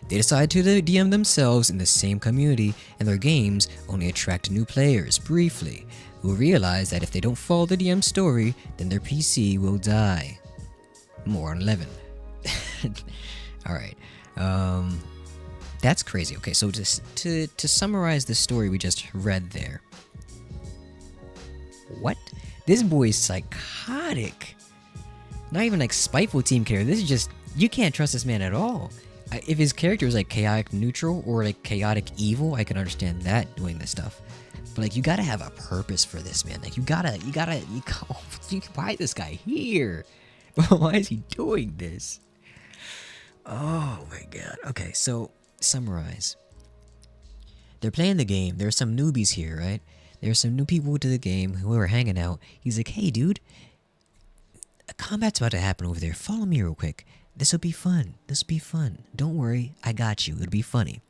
They decide to DM themselves in the same community, and their games only attract new players, briefly, who realize that if they don't follow the DM story, then their PC will die. More on 11. Alright. That's crazy. Okay, so just to summarize the story we just read there. What? This boy's psychotic. Not even like spiteful team killer. This is just... You can't trust this man at all. If his character was like chaotic neutral or like chaotic evil, I can understand that doing this stuff. But like, you gotta have a purpose for this, man. Like, you gotta, why is this guy here? Why is he doing this? Oh my god. Okay, so summarize. They're playing the game. There are some newbies here, right? There are some new people to the game who are hanging out. He's like, hey, dude, a combat's about to happen over there. Follow me real quick. This'll be fun. This'll be fun. Don't worry, I got you. It'll be funny.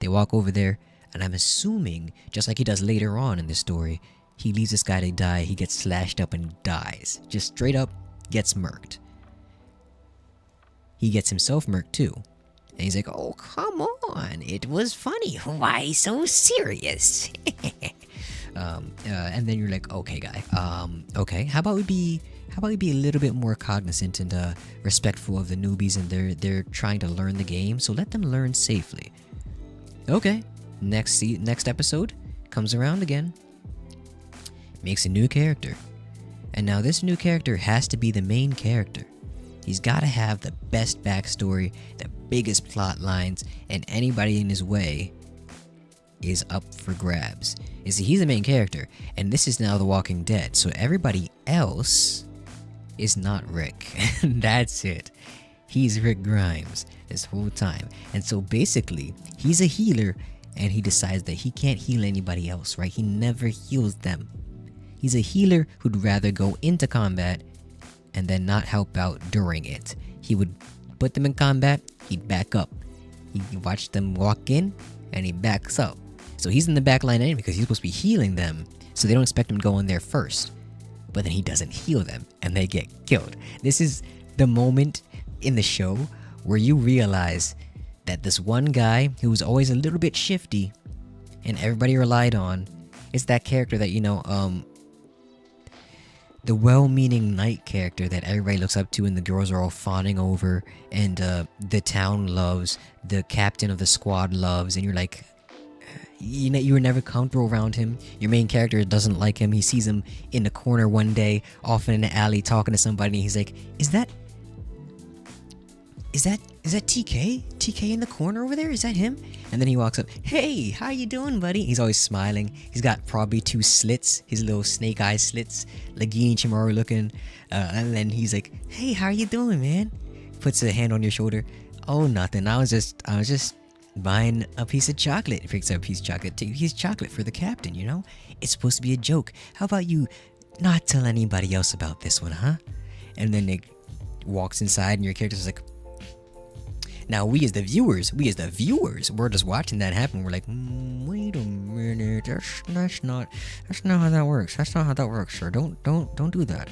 They walk over there, and I'm assuming, just like he does later on in the story, he leaves this guy to die. He gets slashed up and dies. Just straight up gets murked. He gets himself murked too. And he's like, oh, come on. It was funny. Why so serious? And then you're like, okay, guy. Okay, how about we be a little bit more cognizant and respectful of the newbies, and they're trying to learn the game, so let them learn safely. Okay. Next episode comes around again. Makes a new character. And now this new character has to be the main character. He's got to have the best backstory, the biggest plot lines, and anybody in his way is up for grabs. You see, he's the main character, and this is now The Walking Dead, so everybody else is not Rick. That's it. He's Rick Grimes this whole time. And so basically, he's a healer, and he decides that he can't heal anybody else, right? He never heals them. He's a healer who'd rather go into combat and then not help out during it. He would put them in combat, he'd back up. He'd watch them walk in, and he backs up. So he's in the back line anyway because he's supposed to be healing them, so they don't expect him to go in there first. But then he doesn't heal them, and they get killed. This is the moment in the show where you realize that this one guy who was always a little bit shifty and everybody relied on is that character that, the well-meaning knight character that everybody looks up to and the girls are all fawning over, and the town loves, the captain of the squad loves, and you're like, you were never comfortable around him. Your main character doesn't like him. He sees him in the corner one day, off in the alley talking to somebody, and he's like, is that TK? TK in the corner over there? Is that him? And then he walks up, hey, how you doing, buddy? He's always smiling. He's got probably 2 slits, his little snake eye slits, Nagini Chimaru looking. And then he's like, hey, how you doing, man? Puts a hand on your shoulder. Oh, nothing. I was just buying a piece of chocolate. He picks up a piece of chocolate. Take a piece of chocolate for the captain, It's supposed to be a joke. How about you not tell anybody else about this one, huh? And then it walks inside, and your character's like, now we as the viewers, we're just watching that happen. We're like, wait a minute, that's not how that works. That's not how that works, sir. Don't do that.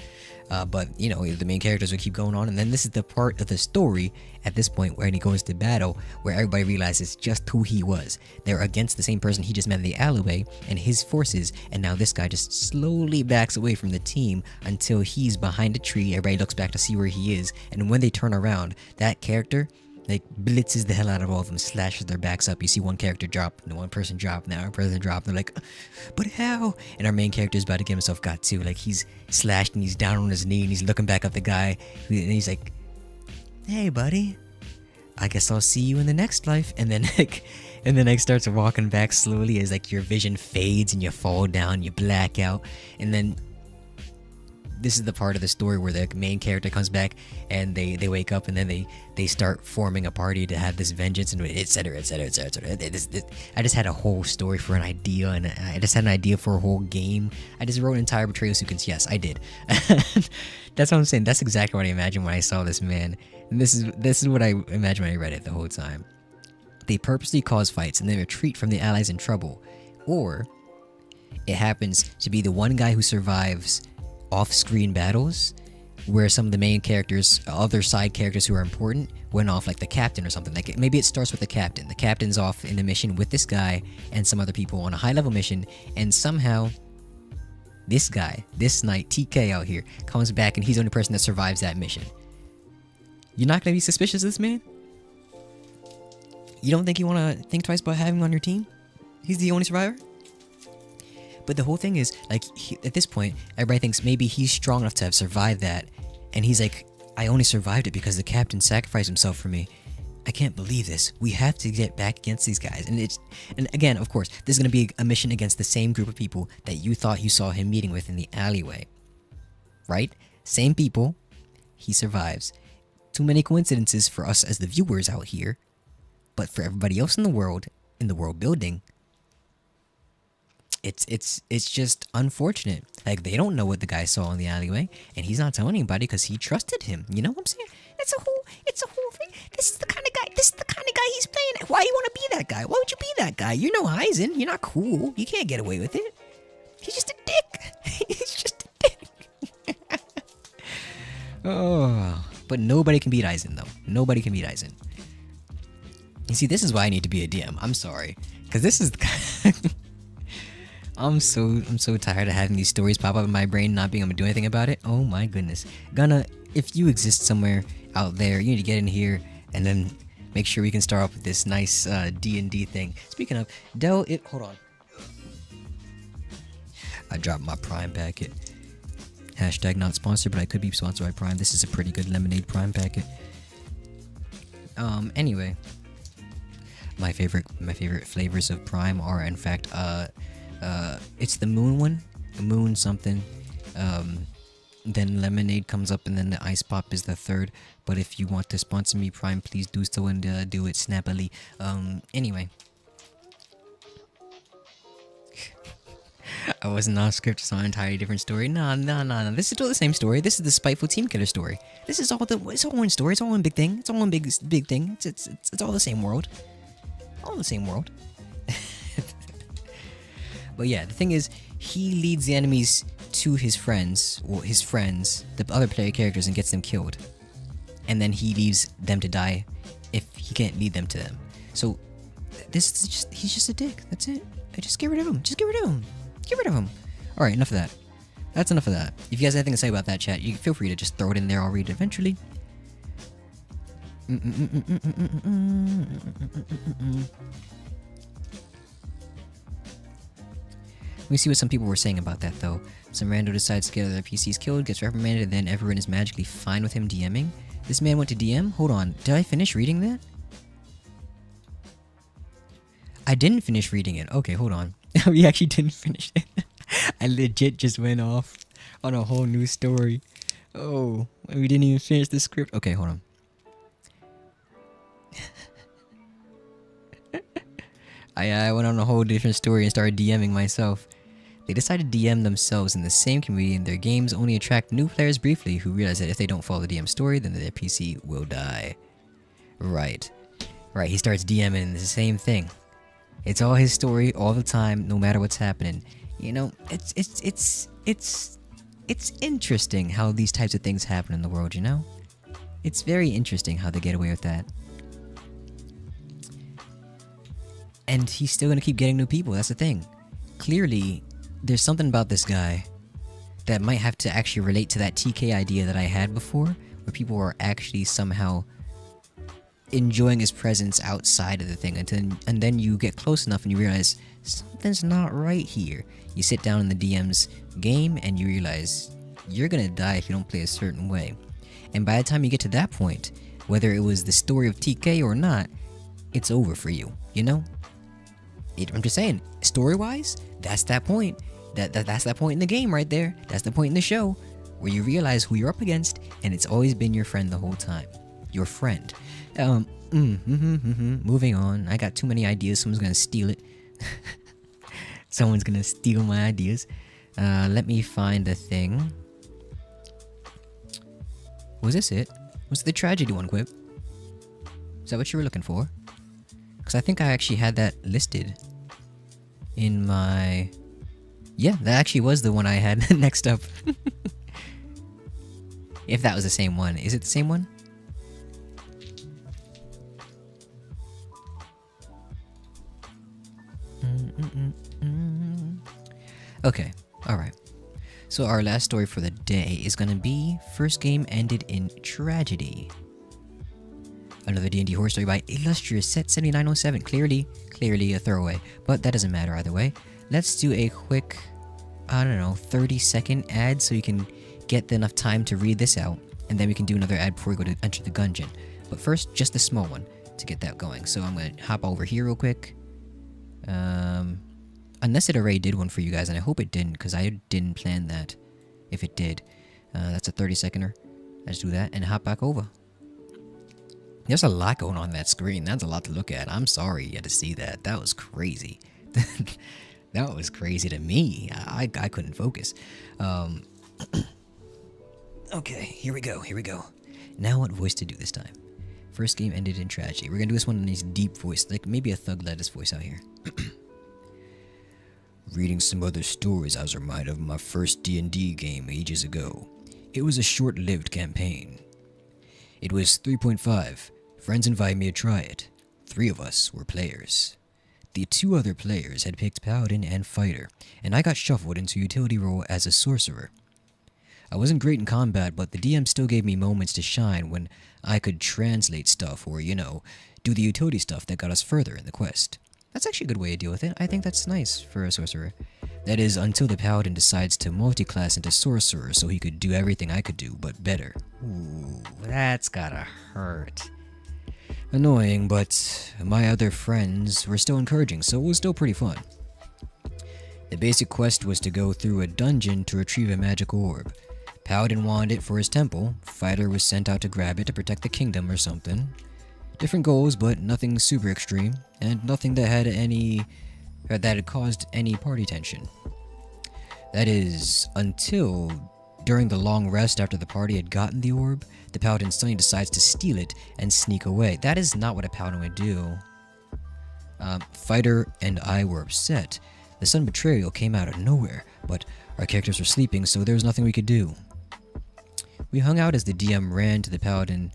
But the main characters will keep going on, and then this is the part of the story at this point where he goes to battle, where everybody realizes just who he was. They're against the same person he just met in the alleyway and his forces, and now this guy just slowly backs away from the team until he's behind a tree. Everybody looks back to see where he is, and when they turn around, that character blitzes the hell out of all of them, slashes their backs up. You see one character drop, and one person drop, and the other person drop. They're like, but how? And our main character is about to get himself got too. Like, he's slashed, and he's down on his knee, and he's looking back at the guy, and he's like, hey, buddy, I guess I'll see you in the next life. And then starts walking back slowly as your vision fades, and you fall down, you black out, and then this is the part of the story where the main character comes back, and they wake up, and then they start forming a party to have this vengeance, and etc. I just had a whole story for an idea, and I just had an idea for a whole game. I just wrote an entire betrayal sequence. Yes, I did. That's what I'm saying. That's exactly what I imagined when I saw this, man. And this is what I imagined when I read it the whole time. They purposely cause fights and then retreat from the allies in trouble, or it happens to be the one guy who survives off-screen battles where some of the main characters, other side characters who are important, went off, like the captain or something. Like, maybe it starts with the captain. The captain's off in a mission with this guy and some other people on a high-level mission, and somehow this guy, this knight, TK out here, comes back, and he's the only person that survives that mission. You're not gonna be suspicious of this man? You don't think you want to think twice about having him on your team? He's the only survivor? But the whole thing is, at this point, everybody thinks maybe he's strong enough to have survived that. And he's like, I only survived it because the captain sacrificed himself for me. I can't believe this. We have to get back against these guys. And again, of course, this is going to be a mission against the same group of people that you thought you saw him meeting with in the alleyway. Right? Same people. He survives. Too many coincidences for us as the viewers out here. But for everybody else in the world building, it's just unfortunate. Like, they don't know what the guy saw in the alleyway, and he's not telling anybody because he trusted him. You know what I'm saying? It's a whole thing. This is the kind of guy he's playing. Why do you want to be that guy? Why would you be that guy? You're no Heisen. You're not cool. You can't get away with it. He's just a dick. He's just a dick. Oh, but nobody can beat Eisen though. Nobody can beat Eisen. You see, this is why I need to be a DM. I'm sorry, because this is the I'm so tired of having these stories pop up in my brain, not being able to do anything about it. Oh my goodness. Gunna, if you exist somewhere out there, you need to get in here and then make sure we can start off with this nice D&D thing. Speaking of, Del, hold on. I dropped my Prime packet. Hashtag not sponsored, but I could be sponsored by Prime. This is a pretty good lemonade Prime packet. Anyway, my favorite flavors of Prime are, in fact, it's the moon one, moon something. Then lemonade comes up, and then the ice pop is the third. But if you want to sponsor me, Prime, please do so, and do it snappily. Anyway. I wasn't off script, so an entirely different story. No. This is still the same story. This is the spiteful team killer story. This is it's all one story. It's all one big thing. It's all one big thing. It's all the same world. All the same world. But yeah, the thing is, he leads the enemies to his friends, the other player characters, and gets them killed. And then he leaves them to die if he can't lead them to them. So he's just a dick. That's it. Just get rid of him. Just get rid of him. Get rid of him. Alright, enough of that. That's enough of that. If you guys have anything to say about that, chat, you feel free to just throw it in there. I'll read it eventually. Let me see what some people were saying about that, though. Some rando decides to get other PCs killed, gets reprimanded, and then everyone is magically fine with him DMing. This man went to DM? Hold on. Did I finish reading that? I didn't finish reading it. Okay, hold on. We actually didn't finish it. I legit just went off on a whole new story. Oh, we didn't even finish the script. Okay, hold on. I went on a whole different story and started DMing myself. They decided to DM themselves in the same community, and their games only attract new players briefly who realize that if they don't follow the DM story, then their PC will die. Right, he starts DMing the same thing. It's all his story all the time, no matter what's happening. You know, it's interesting how these types of things happen in the world, you know? It's very interesting how they get away with that. And he's still gonna keep getting new people, that's the thing. Clearly, there's something about this guy that might have to actually relate to that TK idea that I had before, where people are actually somehow enjoying his presence outside of the thing, and then you get close enough and you realize something's not right here. You sit down in the DM's game and you realize you're gonna die if you don't play a certain way. And by the time you get to that point, whether it was the story of TK or not, it's over for you, you know? I'm just saying, story-wise, that's that point. That's that point in the game right there. That's the point in the show where you realize who you're up against, and it's always been your friend the whole time. Your friend. Moving on. I got too many ideas. Someone's gonna steal it. Someone's gonna steal my ideas. Let me find the thing. Was this it? Was it the tragedy one, Quip? Is that what you were looking for? Because I think I actually had that listed in my... Yeah, that actually was the one I had next up. If that was the same one. Is it the same one? Okay, alright. So our last story for the day is gonna be First Game Ended in Tragedy. Another D&D horror story by illustrious Set 7907. Clearly a throwaway, but that doesn't matter either way. Let's do a quick, I don't know, 30-second ad so you can get enough time to read this out, and then we can do another ad before we go to enter the gungeon. But first, just a small one. to get that going. So I'm going to hop over here real quick. Unless it already did one for you guys, and I hope it didn't, because I didn't plan that. If it did, that's a 30-seconder. Let's do that and hop back over. There's a lot going on that screen. That's a lot to look at. I'm sorry you had to see that. That was crazy. That was crazy to me. I couldn't focus. Okay, here we go. Now what voice to do this time? First game ended in tragedy. We're gonna do this one in this deep voice, like maybe a Thug Lettuce voice out here. Reading some other stories, I was reminded of my first D&D game ages ago. It was a short-lived campaign. It was 3.5. Friends invited me to try it. 3 of us were players. The 2 other players had picked Paladin and Fighter, and I got shuffled into utility role as a sorcerer. I wasn't great in combat, but the DM still gave me moments to shine when I could translate stuff or, you know, do the utility stuff that got us further in the quest. That's actually a good way to deal with it. I think that's nice for a sorcerer. That is, until the Paladin decides to multi-class into sorcerer so he could do everything I could do, but better. Ooh, that's gotta hurt. Annoying, but my other friends were still encouraging, so it was still pretty fun. The basic quest was to go through a dungeon to retrieve a magical orb. Paladin wanted it for his temple, Fighter was sent out to grab it to protect the kingdom or something. Different goals, but nothing super extreme, and nothing that had caused any party tension. That is, until during the long rest after the party had gotten the orb, the Paladin suddenly decides to steal it and sneak away. That is not what a Paladin would do. Fighter and I were upset. The sudden betrayal came out of nowhere, but our characters were sleeping, so there was nothing we could do. We hung out as the DM ran to the Paladin,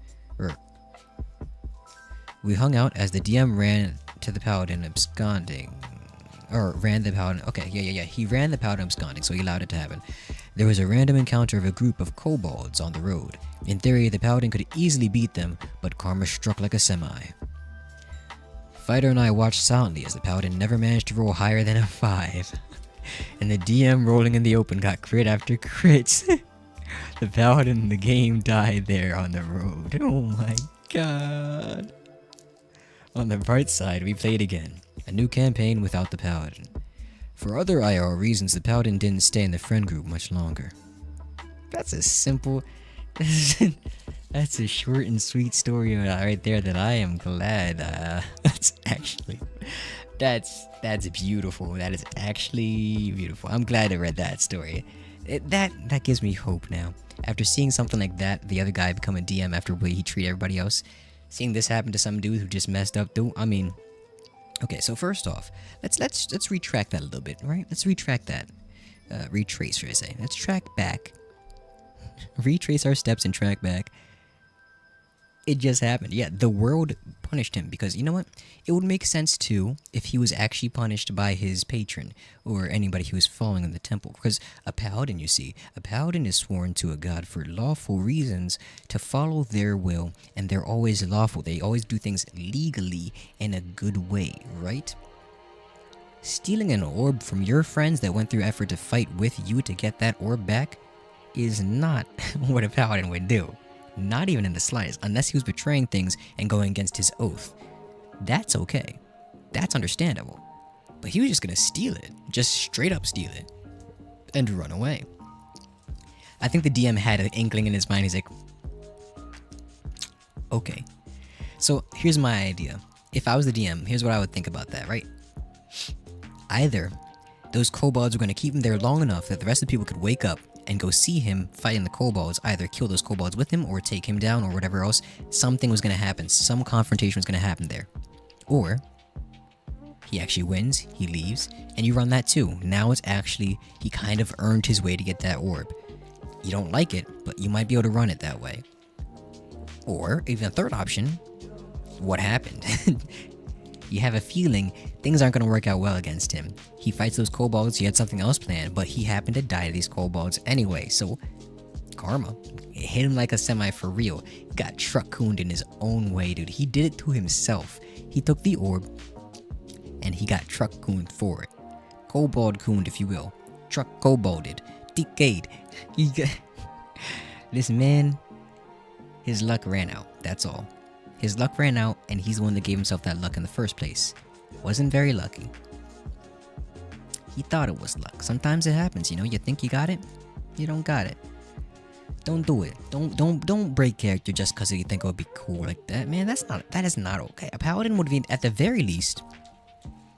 absconding. Or ran the Paladin. Okay, yeah. He ran the Paladin absconding, so he allowed it to happen. There was a random encounter of a group of kobolds on the road. In theory, the Paladin could easily beat them, but karma struck like a semi. Fighter and I watched silently as the Paladin never managed to roll higher than a 5. And the DM rolling in the open got crit after crit. The Paladin in the game died there on the road. Oh my god. On the bright side, we played again. A new campaign without the Paladin. For other IR reasons, the Paladin didn't stay in the friend group much longer. That's a simple... That's a short and sweet story right there that I am glad. That's beautiful. That is actually beautiful. I'm glad I read that story. That gives me hope now. After seeing something like that, the other guy become a DM after the way he treated everybody else, seeing this happen to some dude who just messed up, though. I mean, okay. So first off, let's retract that a little bit, right? Let's retract that. Retrace, should I say? Let's track back. Retrace our steps and track back. It just happened. Yeah, the world punished him because, you know what? It would make sense too if he was actually punished by his patron or anybody he was following in the temple. Because a paladin, you see, a paladin is sworn to a god for lawful reasons to follow their will, and they're always lawful. They always do things legally in a good way, right? Stealing an orb from your friends that went through effort to fight with you to get that orb back is not what a paladin would do. Not even in the slightest, unless he was betraying things and going against his oath. That's okay. That's understandable. But he was just gonna steal it. Just straight up steal it. And run away. I think the DM had an inkling in his mind. He's like, okay. So here's my idea. If I was the DM, here's what I would think about that, right? Either those kobolds were gonna keep him there long enough that the rest of the people could wake up and go see him fighting the kobolds, either kill those kobolds with him or take him down or whatever else. Something was going to happen. Some confrontation was going to happen there. Or he actually wins, he leaves, and you run that too. Now it's actually, he kind of earned his way to get that orb. You don't like it, but you might be able to run it that way. Or, even a third option, what happened? You have a feeling things aren't going to work out well against him. He fights those kobolds, he had something else planned, but he happened to die to these kobolds anyway, so karma. It hit him like a semi for real. He got truck-cooned in his own way, dude. He did it to himself. He took the orb, and he got truck-cooned for it. Kobold-cooned, if you will. Truck-kobolded. Decayed. This man, his luck ran out, that's all. His luck ran out, and he's the one that gave himself that luck in the first place. Wasn't very lucky. He thought it was luck. Sometimes it happens, you know. You think you got it, you don't got it. Don't do it. Don't break character just because you think it would be cool like that, man. That is not okay. A paladin would have, at the very least,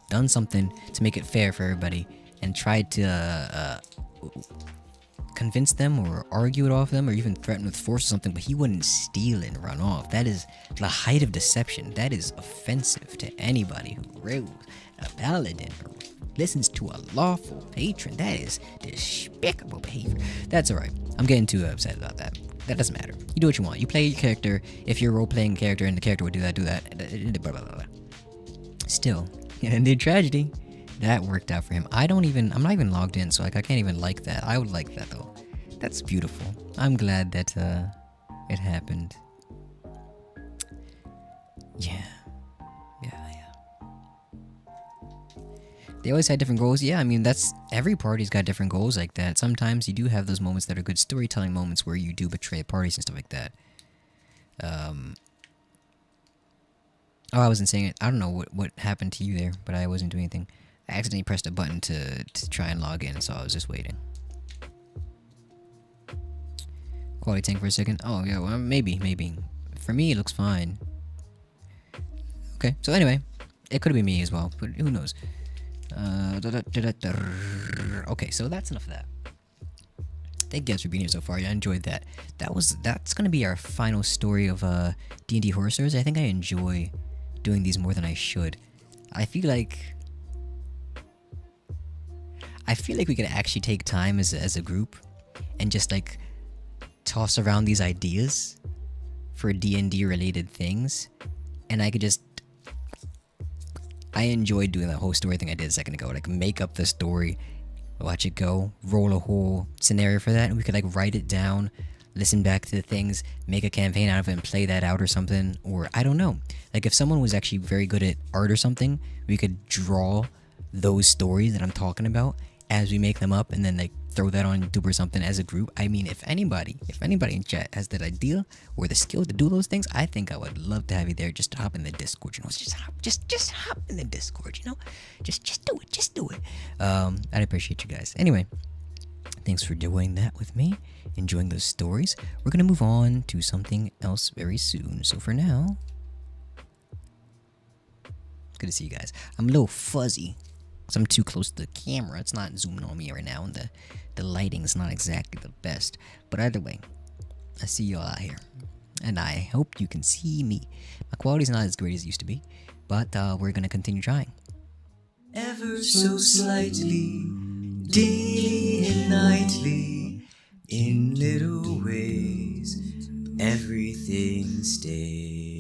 done something to make it fair for everybody and tried to convince them or argue it off them or even threaten with force or something, but he wouldn't steal and run off. That is the height of deception. That is offensive to anybody who rules a paladin or listens to a lawful patron. That is despicable behavior. That's alright. I'm getting too upset about that. That doesn't matter. You do what you want. You play your character. If you're a role-playing character and the character would do that, blah, blah, blah, blah. Still, in the tragedy, that worked out for him. I'm not even logged in, so I can't even like that. I would like that though. That's beautiful. I'm glad that it happened. Yeah. They always had different goals. Yeah, I mean, every party's got different goals like that. Sometimes you do have those moments that are good storytelling moments where you do betray parties and stuff like that. I wasn't saying it. I don't know what happened to you there, but I wasn't doing anything. I accidentally pressed a button to try and log in, so I was just waiting. Quality tank for a second. Oh, yeah, well, maybe. For me, it looks fine. Okay, so anyway, it could have been me as well, but who knows. Okay, so that's enough of that. Thank you guys for being here so far. I enjoyed that. That's gonna be our final story of D&D Horror Stories. I think I enjoy doing these more than I should. I feel like we could actually take time as a group and just like toss around these ideas for D&D related things, and I enjoyed doing that whole story thing I did a second ago. Like, make up the story, watch it go, roll a whole scenario for that, and we could like write it down, listen back to the things, make a campaign out of it and play that out or something. Or I don't know, like if someone was actually very good at art or something, we could draw those stories that I'm talking about as we make them up and then like throw that on YouTube or something as a group. I mean, if anybody in chat has that idea or the skill to do those things, I think I would love to have you there. Just to hop in the Discord, you know. Just hop in the Discord, you know. Just do it. I'd appreciate you guys. Anyway, thanks for doing that with me, enjoying those stories. We're gonna move on to something else very soon. So for now, it's good to see you guys. I'm a little fuzzy. I'm too close to the camera. It's not zooming on me right now, and the lighting's not exactly the best. But either way, I see y'all out here, and I hope you can see me. My quality's not as great as it used to be, but we're gonna continue trying. Ever so slightly, daily and nightly, in little ways, everything stays.